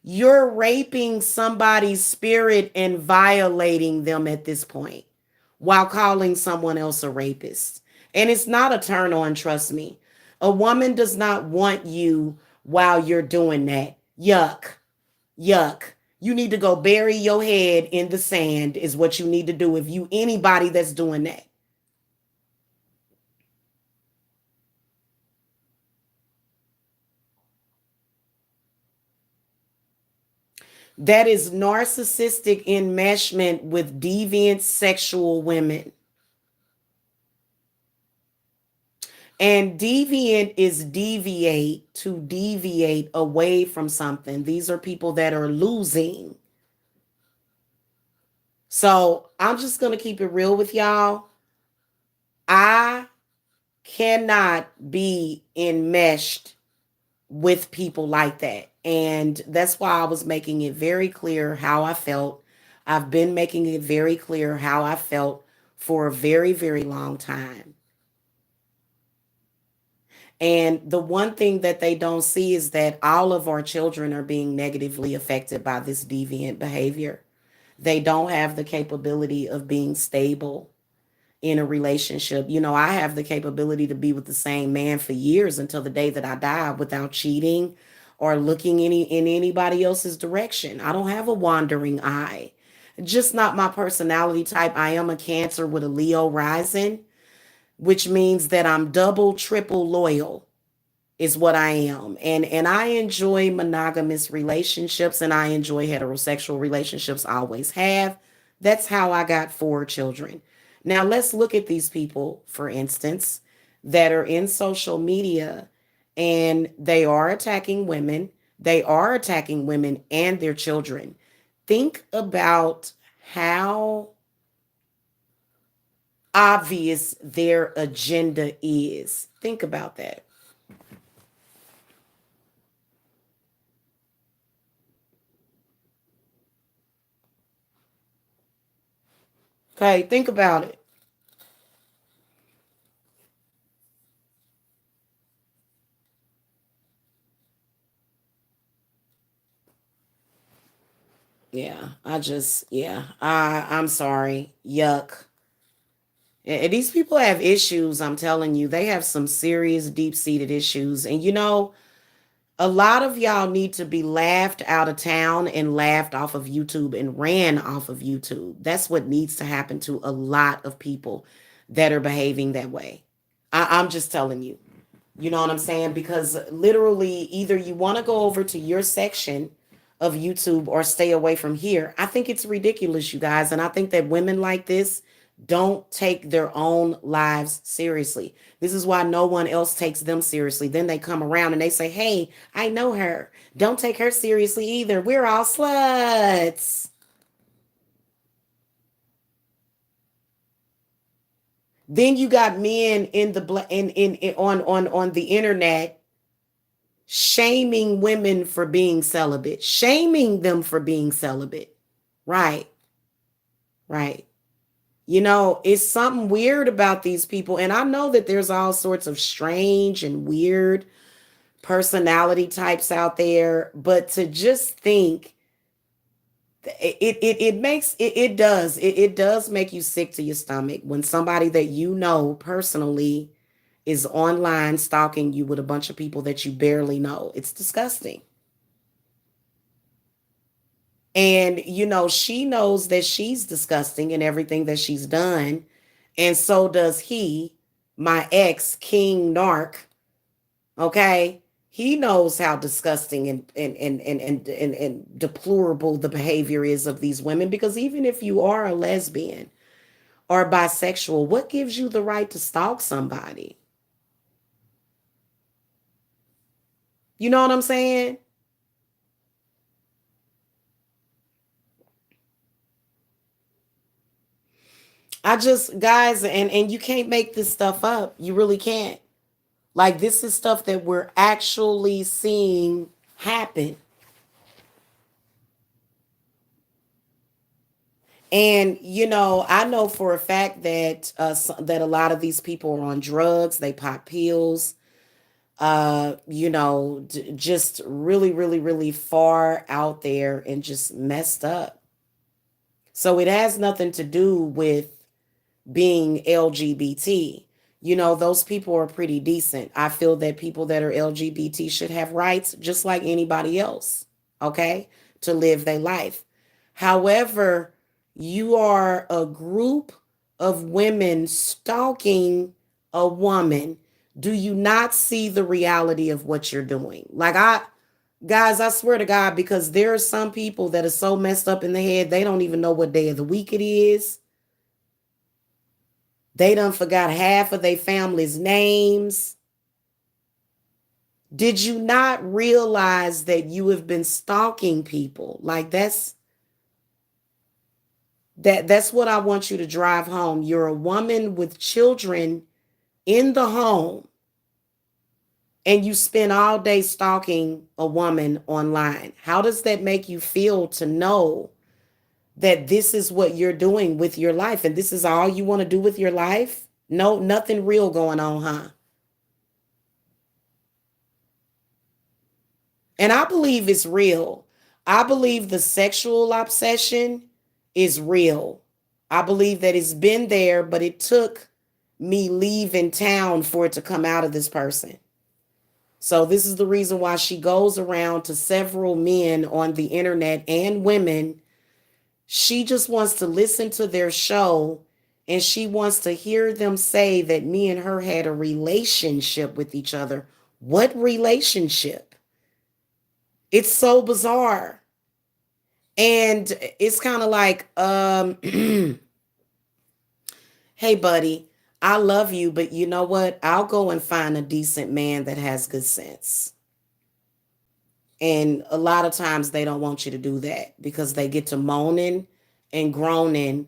You're raping somebody's spirit and violating them at this point while calling someone else a rapist. And it's not a turn on, trust me. A woman does not want you while you're doing that. Yuck. Yuck. You need to go bury your head in the sand, is what you need to do if you anybody that's doing that. That is narcissistic enmeshment with deviant sexual women. And deviant is deviate, to deviate away from something. These are people that are losing. So I'm just going to keep it real with y'all. I cannot be enmeshed with people like that. And that's why I was making it very clear how I felt. I've been making it very clear how I felt for a very, very long time. And the one thing that they don't see is that all of our children are being negatively affected by this deviant behavior. They don't have the capability of being stable in a relationship. You know, I have the capability to be with the same man for years until the day that I die without cheating or looking in anybody else's direction. I don't have a wandering eye. Just not my personality type. I am a Cancer with a Leo rising, which means that I'm double, triple loyal is what I am. And I enjoy monogamous relationships and I enjoy heterosexual relationships. I always have. That's how I got 4 children. Now let's look at these people, for instance, that are in social media and they are attacking women. They are attacking women and their children. Think about how obvious their agenda is. Think about that. Okay, think about it. Yeah, I'm sorry. Yuck. And these people have issues, I'm telling you. They have some serious deep-seated issues. And you know, a lot of y'all need to be laughed out of town and laughed off of YouTube and ran off of YouTube. That's what needs to happen to a lot of people that are behaving that way. I'm just telling you. You know what I'm saying? Because literally, either you want to go over to your section of YouTube or stay away from here. I think it's ridiculous, you guys. And I think that women like this don't take their own lives seriously. This is why no one else takes them seriously. Then they come around and they say, hey, I know her. Don't take her seriously either. We're all sluts. Then you got men in the in on the internet shaming women for being celibate, shaming them for being celibate. Right, right. You know, it's something weird about these people. And I know that there's all sorts of strange and weird personality types out there, but to just think it makes it does make you sick to your stomach when somebody that you know personally is online stalking you with a bunch of people that you barely know. It's disgusting. And, you know, she knows that she's disgusting and everything that she's done. And so does he, my ex, King Narc. Okay. He knows how disgusting and deplorable the behavior is of these women. Because even if you are a lesbian or bisexual, what gives you the right to stalk somebody? You know what I'm saying? I just, guys, and you can't make this stuff up. You really can't. Like, this is stuff that we're actually seeing happen. And I know for a fact that that a lot of these people are on drugs. They pop pills. Just really, really, really far out there and just messed up. So it has nothing to do with being LGBT. Those people are pretty decent. I feel that people that are LGBT should have rights just like anybody else, okay, to live their life. However, you are a group of women stalking a woman. Do you not see the reality of what you're doing? Guys, I swear to God, because there are some people that are so messed up in the head, they don't even know what day of the week it is. They done forgot half of their family's names. Did you not realize that you have been stalking people? Like that's what I want you to drive home. You're a woman with children in the home and you spend all day stalking a woman online. How does that make you feel to know that this is what you're doing with your life and this is all you want to do with your life? No, nothing real going on, huh? And I believe it's real. I believe the sexual obsession is real. I believe that it's been there, but it took me leaving town for it to come out of this person. So this is the reason why she goes around to several men on the internet and women. She just wants to listen to their show and she wants to hear them say that me and her had a relationship with each other. What relationship? It's so bizarre. And it's kind of like, hey, buddy, I love you, but you know what? I'll go and find a decent man that has good sense. And a lot of times they don't want you to do that because they get to moaning and groaning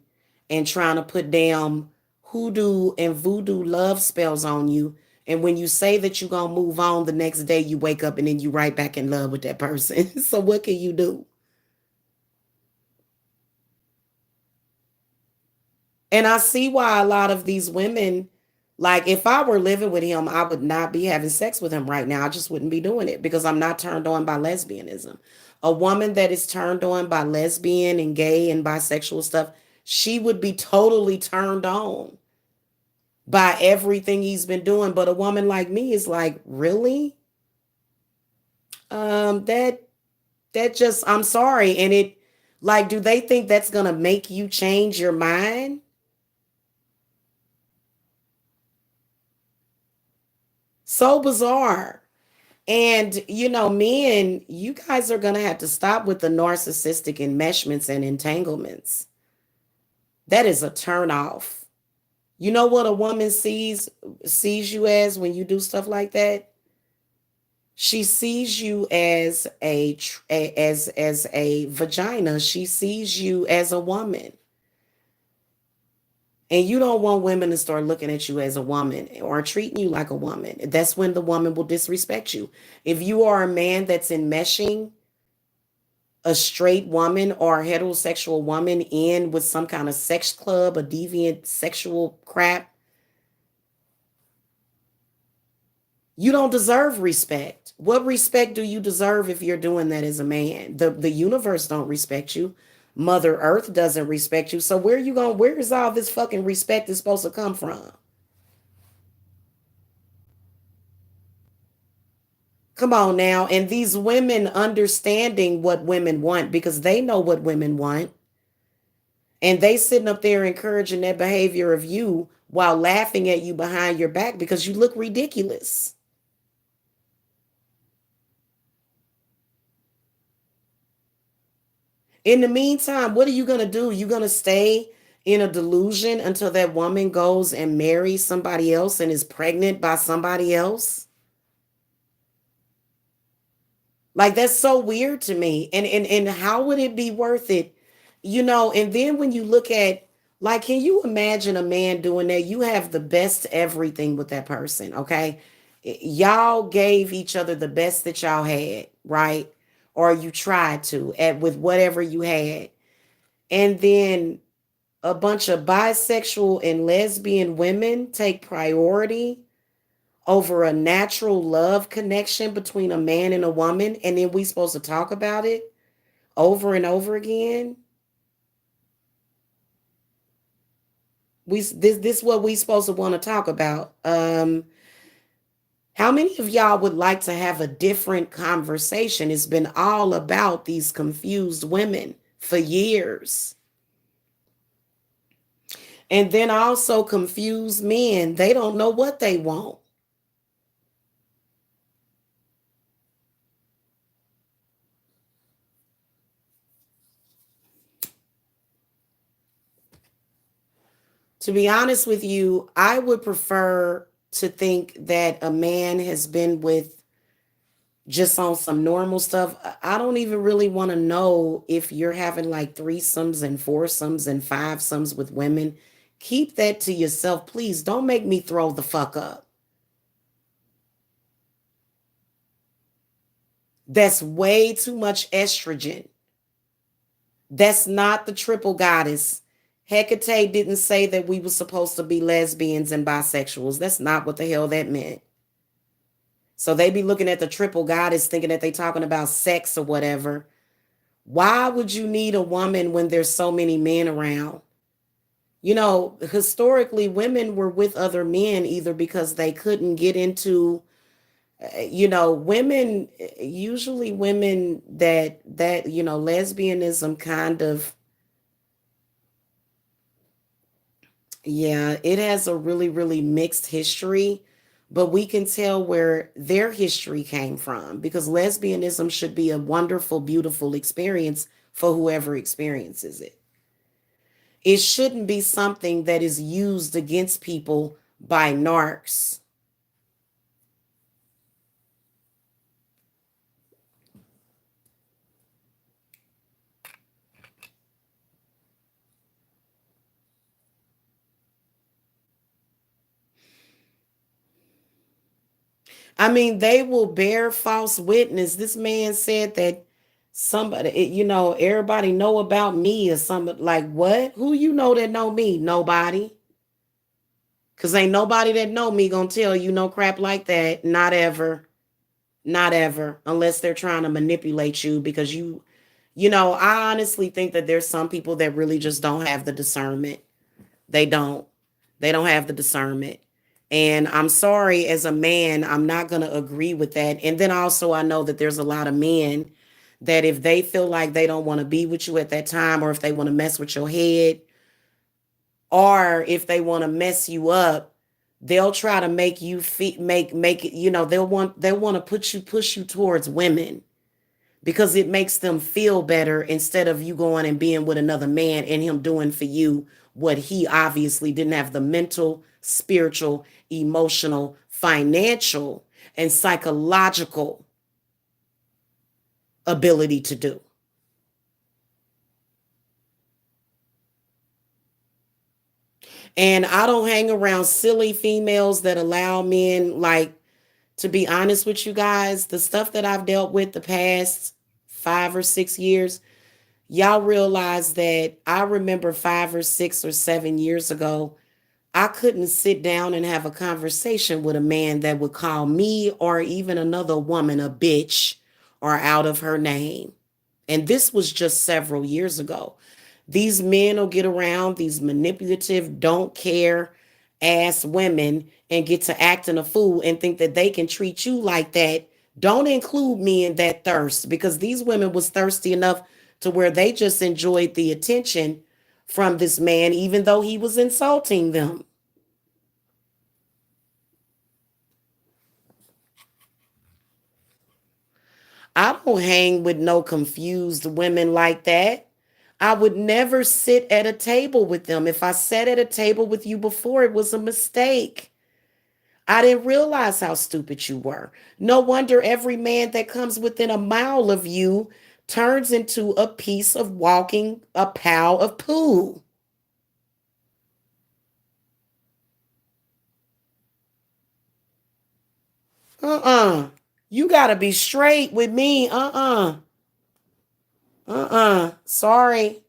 and trying to put damn hoodoo and voodoo love spells on you. And when you say that you're going to move on, the next day you wake up and then you right back in love with that person. So what can you do? And I see why a lot of these women, like if I were living with him, I would not be having sex with him right now. I just wouldn't be doing it because I'm not turned on by lesbianism. A woman that is turned on by lesbian and gay and bisexual stuff, she would be totally turned on by everything he's been doing. But a woman like me is like, really? That just, I'm sorry. And it, like, do they think that's gonna make you change your mind? So bizarre. And, men, you guys are going to have to stop with the narcissistic enmeshments and entanglements. That is a turn off. You know what a woman sees you as when you do stuff like that? She sees you as as a vagina. She sees you as a woman. And you don't want women to start looking at you as a woman or treating you like a woman. That's when the woman will disrespect you. If you are a man that's enmeshing a straight woman or a heterosexual woman in with some kind of sex club, a deviant sexual crap, you don't deserve respect. What respect do you deserve if you're doing that as a man? The universe don't respect you. Mother Earth doesn't respect you. So where is all this fucking respect is supposed to come from? Come on now. And these women understanding what women want because they know what women want. And they sitting up there encouraging that behavior of you while laughing at you behind your back because you look ridiculous. In the meantime, what are you going to do? You're going to stay in a delusion until that woman goes and marries somebody else and is pregnant by somebody else. Like that's so weird to me. And how would it be worth it? And then when you look at, like, can you imagine a man doing that? You have the best everything with that person, okay? Y'all gave each other the best that y'all had, right? Or you tried to at with whatever you had. And then a bunch of bisexual and lesbian women take priority over a natural love connection between a man and a woman, and then we supposed to talk about it over and over again. This what we supposed to want to talk about. How many of y'all would like to have a different conversation? It's been all about these confused women for years. And then also confused men. They don't know what they want. To be honest with you, I would prefer to think that a man has been with just on some normal stuff. I don't even really want to know if you're having like threesomes and foursomes and fivesomes with women. Keep that to yourself, please. Don't make me throw the fuck up. That's way too much estrogen. That's not the triple goddess. Hecate didn't say that we were supposed to be lesbians and bisexuals. That's not what the hell that meant. So they be looking at the triple goddess thinking that they talking about sex or whatever. Why would you need a woman when there's so many men around? Historically, women were with other men either because they couldn't get into, women, usually women that lesbianism kind of, yeah, it has a really, really mixed history, but we can tell where their history came from because lesbianism should be a wonderful, beautiful experience for whoever experiences it. It shouldn't be something that is used against people by narcs. I mean, they will bear false witness. This man said that somebody, everybody know about me or something. Like what? Who you know that know me? Nobody. Cause ain't nobody that know me gonna tell you no crap like that. Not ever. Not ever. Unless they're trying to manipulate you because I honestly think that there's some people that really just don't have the discernment. They don't. They don't have the discernment. And I'm sorry, as a man, I'm not going to agree with that. And then also, I know that there's a lot of men that if they feel like they don't want to be with you at that time, or if they want to mess with your head, or if they want to mess you up, they'll try to make you make it, they'll want to push you towards women because it makes them feel better instead of you going and being with another man and him doing for you what he obviously didn't have the mental, spiritual, emotional, financial, and psychological ability to do. And I don't hang around silly females that allow men, like, to be honest with you guys, the stuff that I've dealt with the past 5 or 6 years, y'all realize that I remember 5 or 6 or 7 years ago, I couldn't sit down and have a conversation with a man that would call me or even another woman a bitch or out of her name. And this was just several years ago. These men will get around these manipulative, don't care ass women and get to acting a fool and think that they can treat you like that. Don't include me in that thirst because these women was thirsty enough to where they just enjoyed the attention from this man, even though he was insulting them. I don't hang with no confused women like that. I would never sit at a table with them. If I sat at a table with you before, it was a mistake. I didn't realize how stupid you were. No wonder every man that comes within a mile of you turns into a piece of walking, a pile of poo. Uh-uh. You gotta be straight with me. Uh-uh. Uh-uh. Sorry.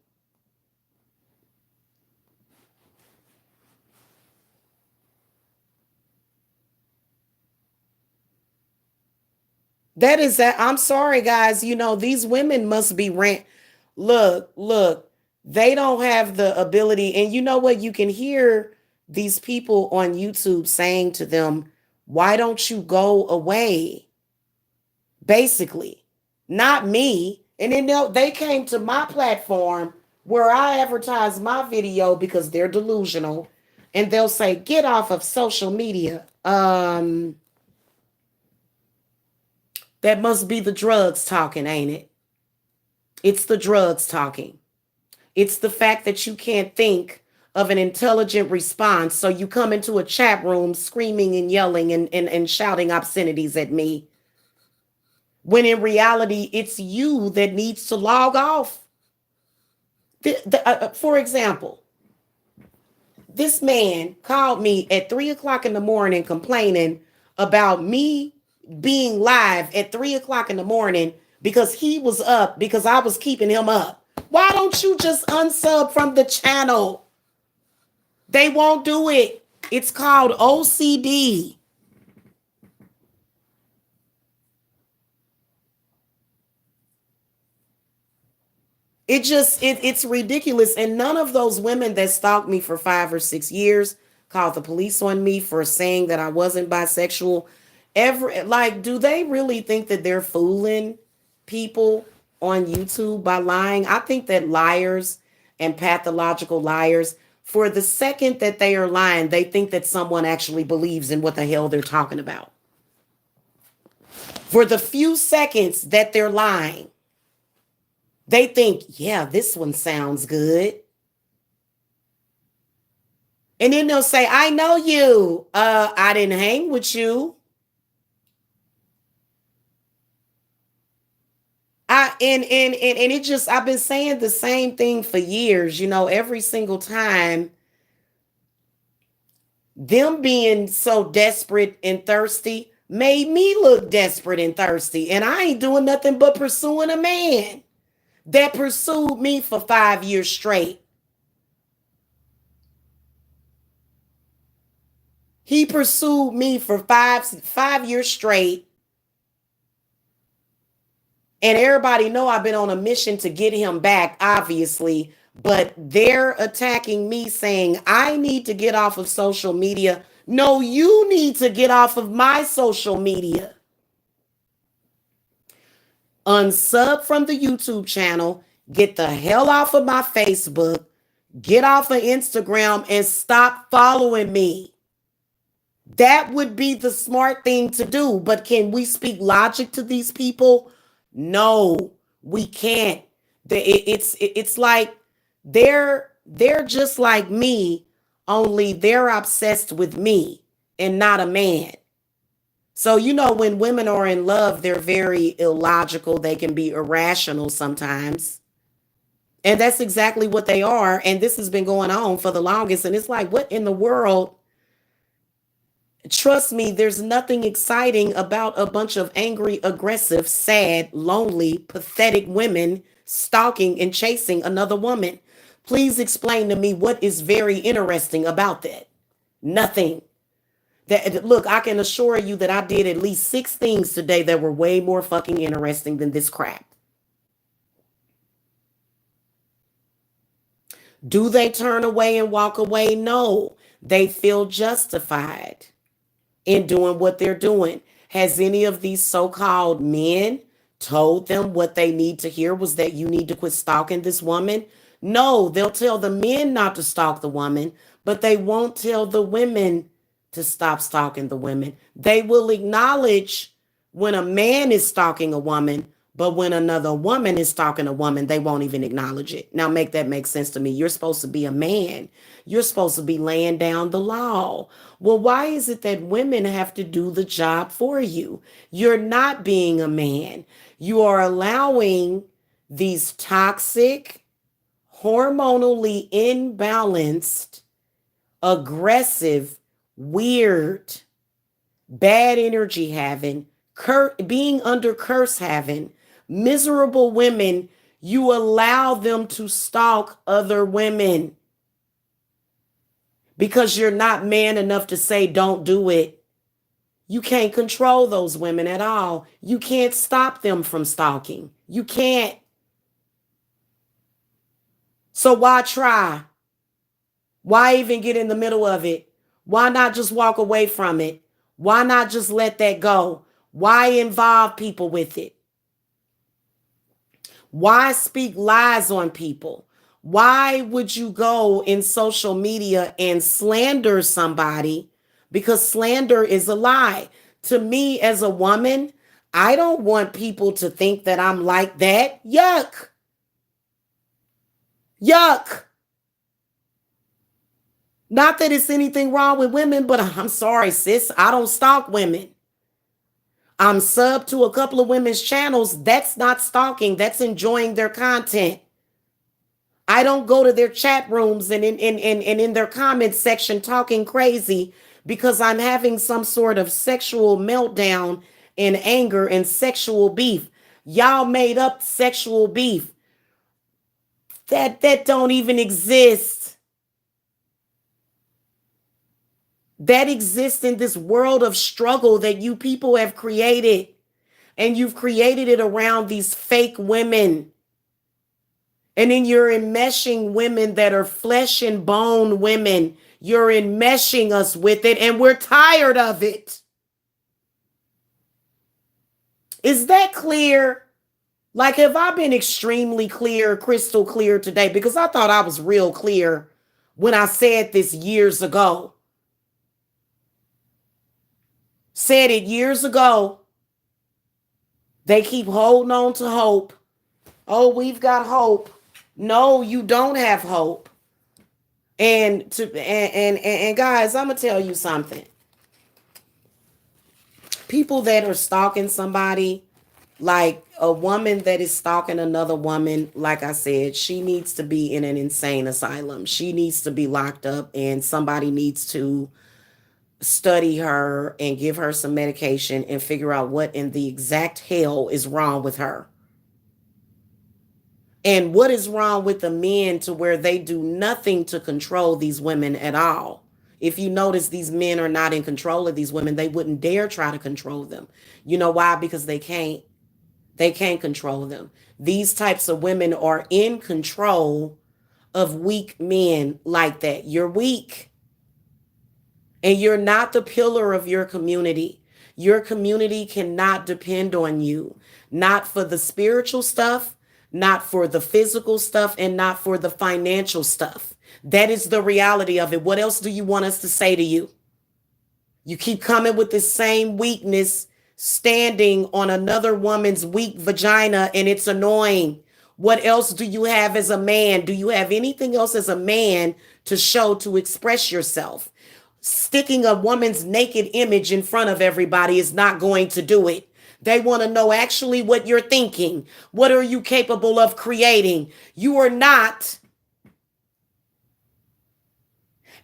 That is that. I'm sorry, guys. You know, these women must be rent. Look, they don't have the ability. And you know what? You can hear these people on YouTube saying to them, why don't you go away? Basically, not me. And then they came to my platform where I advertise my video because they're delusional. And they'll say, get off of social media. That must be the drugs talking, ain't it? It's the drugs talking. It's the fact that you can't think of an intelligent response. So you come into a chat room screaming and yelling and shouting obscenities at me. When in reality, it's you that needs to log off. For example, this man called me at 3 o'clock in the morning complaining about me being live at 3 o'clock in the morning because he was up because I was keeping him up. Why don't you just unsub from the channel? They won't do it. It's called OCD. It's ridiculous. And none of those women that stalked me for 5 or 6 years called the police on me for saying that I wasn't bisexual. Do they really think that they're fooling people on YouTube by lying? I think that liars and pathological liars, for the second that they are lying, they think that someone actually believes in what the hell they're talking about. For the few seconds that they're lying, they think, yeah, this one sounds good. And then they'll say, I know you. I didn't hang with you. And it just, I've been saying the same thing for years, every single time. Them being so desperate and thirsty made me look desperate and thirsty. And I ain't doing nothing but pursuing a man that pursued me for 5 years straight. He pursued me for five years straight. And everybody know I've been on a mission to get him back, obviously. But they're attacking me saying, I need to get off of social media. No, you need to get off of my social media. Unsub from the YouTube channel. Get the hell off of my Facebook. Get off of Instagram and stop following me. That would be the smart thing to do. But can we speak logic to these people? No, we can't. It's like they're just like me, only they're obsessed with me and not a man. So when women are in love, they're very illogical. They can be irrational sometimes. And that's exactly what they are. And this has been going on for the longest. And it's like, what in the world? Trust me, there's nothing exciting about a bunch of angry, aggressive, sad, lonely, pathetic women stalking and chasing another woman. Please explain to me what is very interesting about that. Nothing. Look, I can assure you that I did at least 6 things today that were way more fucking interesting than this crap. Do they turn away and walk away? No, they feel justified in doing what they're doing. Has any of these so-called men told them what they need to hear was that you need to quit stalking this woman? No, they'll tell the men not to stalk the woman, but they won't tell the women to stop stalking the women. They will acknowledge when a man is stalking a woman, But when another woman is stalking a woman, they won't even acknowledge it. Now, make that make sense to me. You're supposed to be a man. You're supposed to be laying down the law. Well, why is it that women have to do the job for you? You're not being a man. You are allowing these toxic, hormonally imbalanced, aggressive, weird, bad energy having, being under curse having, miserable women, you allow them to stalk other women because you're not man enough to say don't do it. You can't control those women at all. You can't stop them from stalking. You can't. So why try? Why even get in the middle of it? Why not just walk away from it? Why not just let that go? Why involve people with it? Why speak lies on people? Why would you go in social media and slander somebody? Because slander is a lie. To me, as a woman, I don't want people to think that I'm like that. Yuck. Yuck. Not that it's anything wrong with women, but I'm sorry, sis. I don't stalk women. I'm sub to a couple of women's channels. That's not stalking. That's enjoying their content. I don't go to their chat rooms and in their comment section talking crazy because I'm having some sort of sexual meltdown and anger and sexual beef. Y'all made up sexual beef. That don't even exist. That exists in this world of struggle that you people have created. And you've created it around these fake women. And then you're enmeshing women that are flesh and bone women. You're enmeshing us with it, and we're tired of it. Is that clear? Like, have I been extremely clear, crystal clear today? Because I thought I was real clear when I said this years ago. Said it years ago. They keep holding on to hope. Oh, we've got hope. No, you don't have hope. And guys, I'm gonna tell you something. People that are stalking somebody, like a woman that is stalking another woman, like I said, she needs to be in an insane asylum. She needs to be locked up, and somebody needs to study her and give her some medication and figure out what in the exact hell is wrong with her. And what is wrong with the men to where they do nothing to control these women at all? If you notice, these men are not in control of these women. They wouldn't dare try to control them. You know why? Because they can't. They can't control them. These types of women are in control of weak men like that. You're weak. And you're not the pillar of your community. Your community cannot depend on you. Not for the spiritual stuff, not for the physical stuff, and not for the financial stuff. That is the reality of it. What else do you want us to say to you? You keep coming with the same weakness, standing on another woman's weak vagina, and it's annoying. What else do you have as a man? Do you have anything else as a man to show, to express yourself? Sticking a woman's naked image in front of everybody is not going to do it. They want to know actually what you're thinking. What are you capable of creating? You are not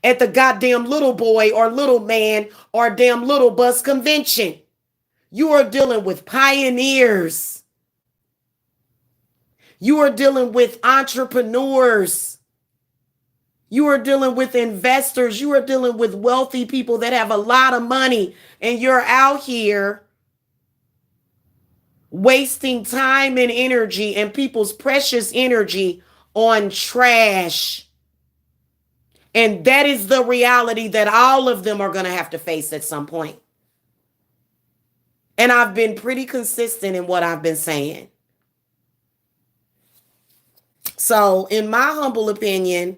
at the goddamn little boy or little man or damn little bus convention. You are dealing with pioneers. You are dealing with entrepreneurs. You are dealing with investors. You are dealing with wealthy people that have a lot of money. And you're out here wasting time and energy and people's precious energy on trash. And that is the reality that all of them are going to have to face at some point. And I've been pretty consistent in what I've been saying. So, in my humble opinion,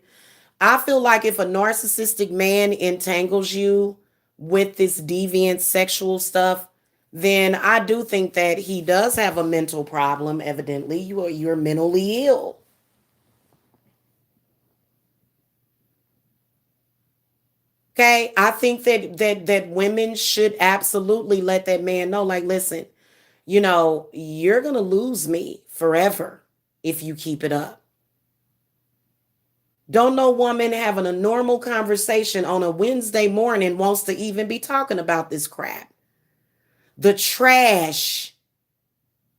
I feel like if a narcissistic man entangles you with this deviant sexual stuff, then I do think that he does have a mental problem. Evidently, you're mentally ill. Okay, I think that women should absolutely let that man know, like, listen, you're gonna lose me forever if you keep it up. Don't no woman having a normal conversation on a Wednesday morning wants to even be talking about this crap. The trash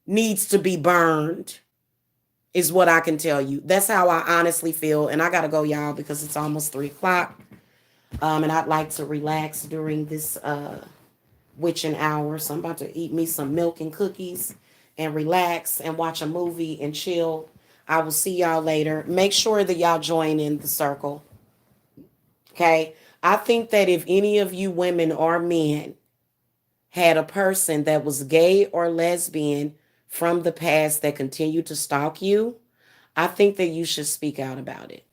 needs to be burned, is what I can tell you. That's how I honestly feel. And I gotta go, y'all, because it's almost 3 o'clock. And I'd like to relax during this witching hour. So I'm about to eat me some milk and cookies and relax and watch a movie and chill. I will see y'all later. Make sure that y'all join in the circle. Okay. I think that if any of you women or men had a person that was gay or lesbian from the past that continued to stalk you, I think that you should speak out about it,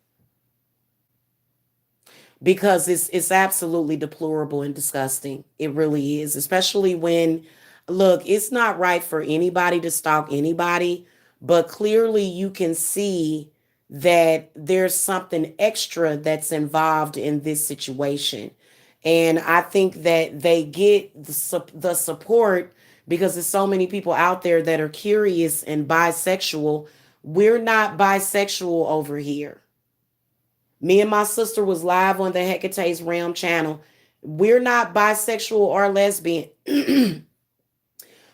because it's absolutely deplorable and disgusting. It really is, especially when, look, it's not right for anybody to stalk anybody, but clearly you can see that there's something extra that's involved in this situation. And I think that they get the support because there's so many people out there that are curious and bisexual. We're not bisexual over here. Me and my sister was live on the Hecate's Realm channel. We're not bisexual or lesbian.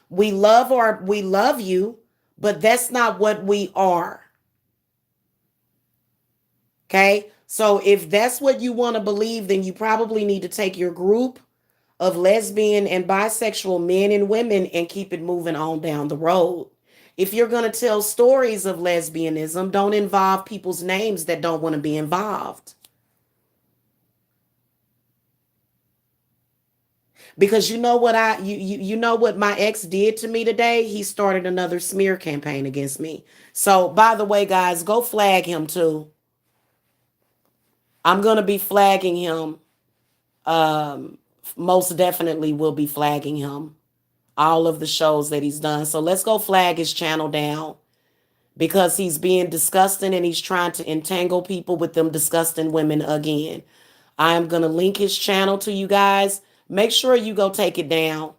We love you, but that's not what we are. Okay? So if that's what you want to believe, then you probably need to take your group of lesbian and bisexual men and women and keep it moving on down the road. If you're going to tell stories of lesbianism, don't involve people's names that don't want to be involved. Because you know what my ex did to me today? He started another smear campaign against me. So, by the way, guys, go flag him too. I'm going to be flagging him. Um Most definitely will be flagging him. All of the shows that he's done. So, let's go flag his channel down because he's being disgusting and he's trying to entangle people with them disgusting women again. I am going to link his channel to you guys. Make sure you go take it down.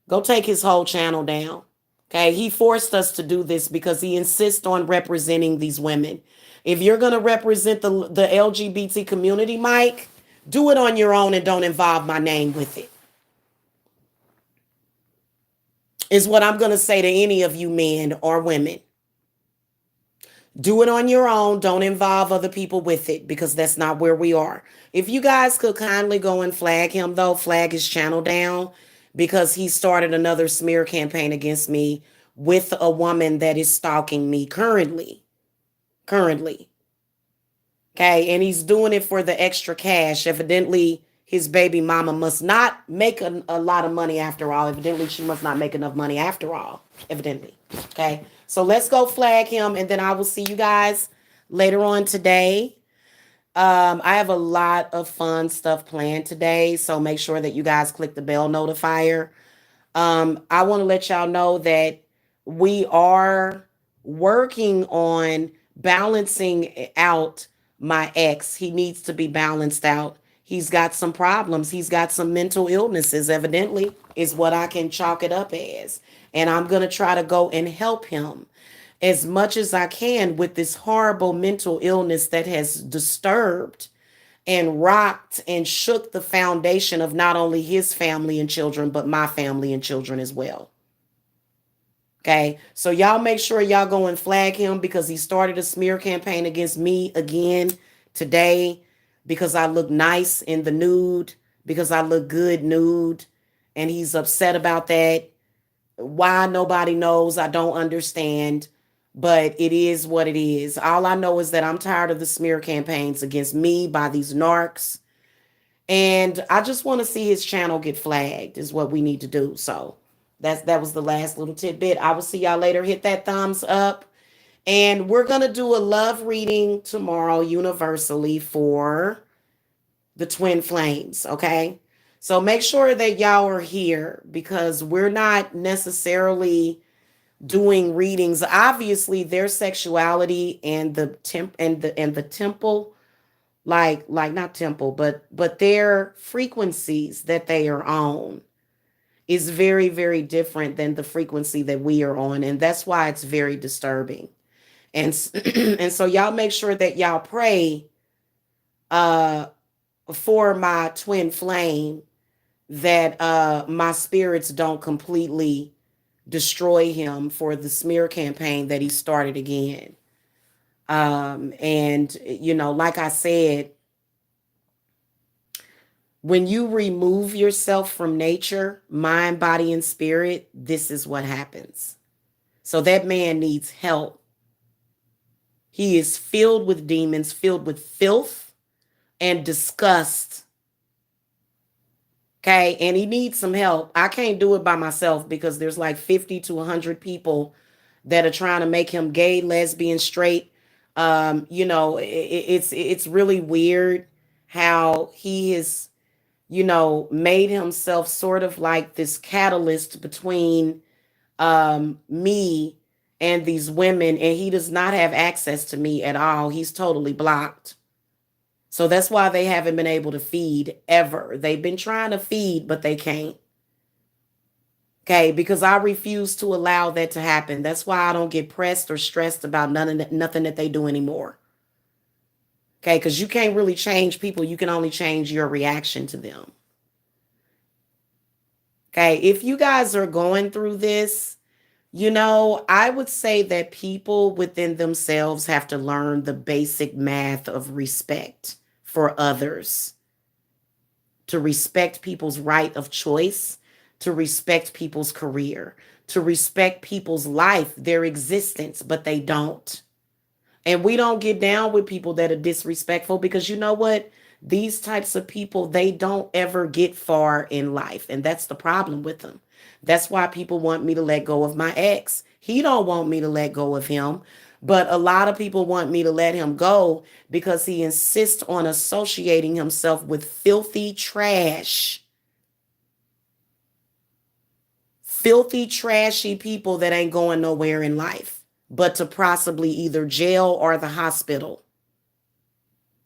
Go take his whole channel down. Okay. He forced us to do this because he insists on representing these women. If you're going to represent the LGBT community, Mike, do it on your own and don't involve my name with it, is what I'm going to say to any of you men or women. Do it on your own. Don't involve other people with it because that's not where we are. If you guys could kindly go and flag him, though, flag his channel down because he started another smear campaign against me with a woman that is stalking me currently. Currently. Okay. And he's doing it for the extra cash. Evidently, his baby mama must not make a lot of money after all. Evidently, she must not make enough money after all. Evidently. Okay. So let's go flag him and then I will see you guys later on today. I have a lot of fun stuff planned today. So make sure that you guys click the bell notifier. I want to let y'all know that we are working on balancing out my ex. He needs to be balanced out. He's got some problems. He's got some mental illnesses, evidently, is what I can chalk it up as. And I'm going to try to go and help him as much as I can with this horrible mental illness that has disturbed and rocked and shook the foundation of not only his family and children, but my family and children as well. Okay, so y'all make sure y'all go and flag him because he started a smear campaign against me again today because I look nice in the nude, because I look good nude, and he's upset about that. Why, nobody knows. I don't understand, but it is what it is. All I know is that I'm tired of the smear campaigns against me by these narcs, and I just want to see his channel get flagged is what we need to do. So that was the last little tidbit. I will see y'all later. Hit that thumbs up. And we're going to do a love reading tomorrow universally for the twin flames, okay? So make sure that y'all are here because we're not necessarily doing readings. Obviously, their sexuality and the temple, like not temple, but their frequencies that they are on is very, very different than the frequency that we are on, and that's why it's very disturbing. And and so y'all make sure that y'all pray uh for my twin flame, that my spirits don't completely destroy him for the smear campaign that he started again. And like I said, when you remove yourself from nature, mind, body, and spirit, this is what happens. So that man needs help. He is filled with demons, filled with filth and disgust. Okay. And he needs some help. I can't do it by myself because there's like 50 to 100 people that are trying to make him gay, lesbian, straight. It's really weird how he has, made himself sort of like this catalyst between me and these women, and he does not have access to me at all. He's totally blocked. So that's why they haven't been able to feed ever. They've been trying to feed, but they can't. Okay, because I refuse to allow that to happen. That's why I don't get pressed or stressed about nothing that they do anymore. Okay, because you can't really change people. You can only change your reaction to them. Okay, if you guys are going through this, I would say that people within themselves have to learn the basic math of respect for others, to respect people's right of choice, to respect people's career, to respect people's life, their existence, but they don't. And we don't get down with people that are disrespectful because you know what? These types of people, they don't ever get far in life. And that's the problem with them. That's why people want me to let go of my ex. He don't want me to let go of him. But a lot of people want me to let him go because he insists on associating himself with filthy trash. Filthy, trashy people that ain't going nowhere in life, but to possibly either jail or the hospital.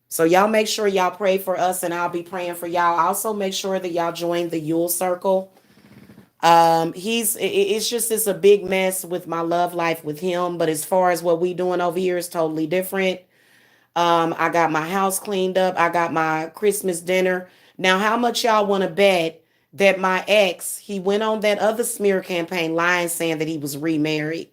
So y'all make sure y'all pray for us and I'll be praying for y'all. Also make sure that y'all join the Yule Circle. It's a big mess with my love life with him, but as far as what we doing over here is totally different. I got my house cleaned up. I got my Christmas dinner. Now, how much y'all want to bet that my ex, he went on that other smear campaign lying saying that he was remarried?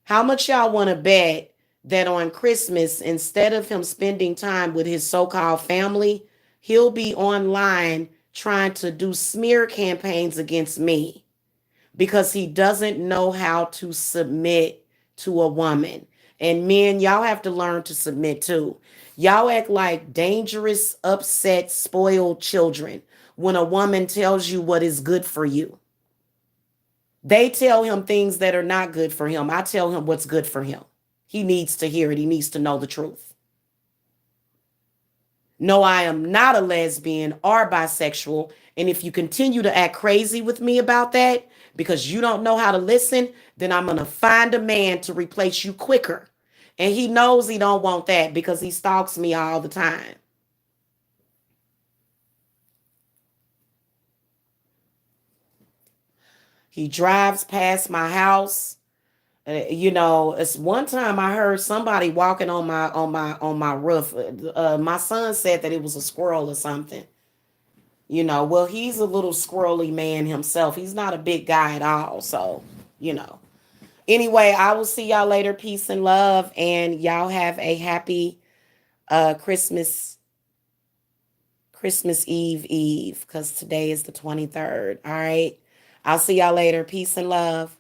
How much y'all want to bet that on Christmas, instead of him spending time with his so-called family, he'll be online trying to do smear campaigns against me because he doesn't know how to submit to a woman. And men, y'all have to learn to submit too. Y'all act like dangerous, upset, spoiled children when a woman tells you what is good for you. They tell him things that are not good for him. I tell him what's good for him. He needs to hear it. He needs to know the truth. No, I am not a lesbian or bisexual. And if you continue to act crazy with me about that because you don't know how to listen, then I'm going to find a man to replace you quicker. And he knows he don't want that because he stalks me all the time. He drives past my house. It's one time I heard somebody walking on my roof. My son said that it was a squirrel or something. Well, he's a little squirrely man himself. He's not a big guy at all. So, you know. Anyway, I will see y'all later. Peace and love. And y'all have a happy Christmas Eve, because today is the 23rd. All right. I'll see y'all later. Peace and love.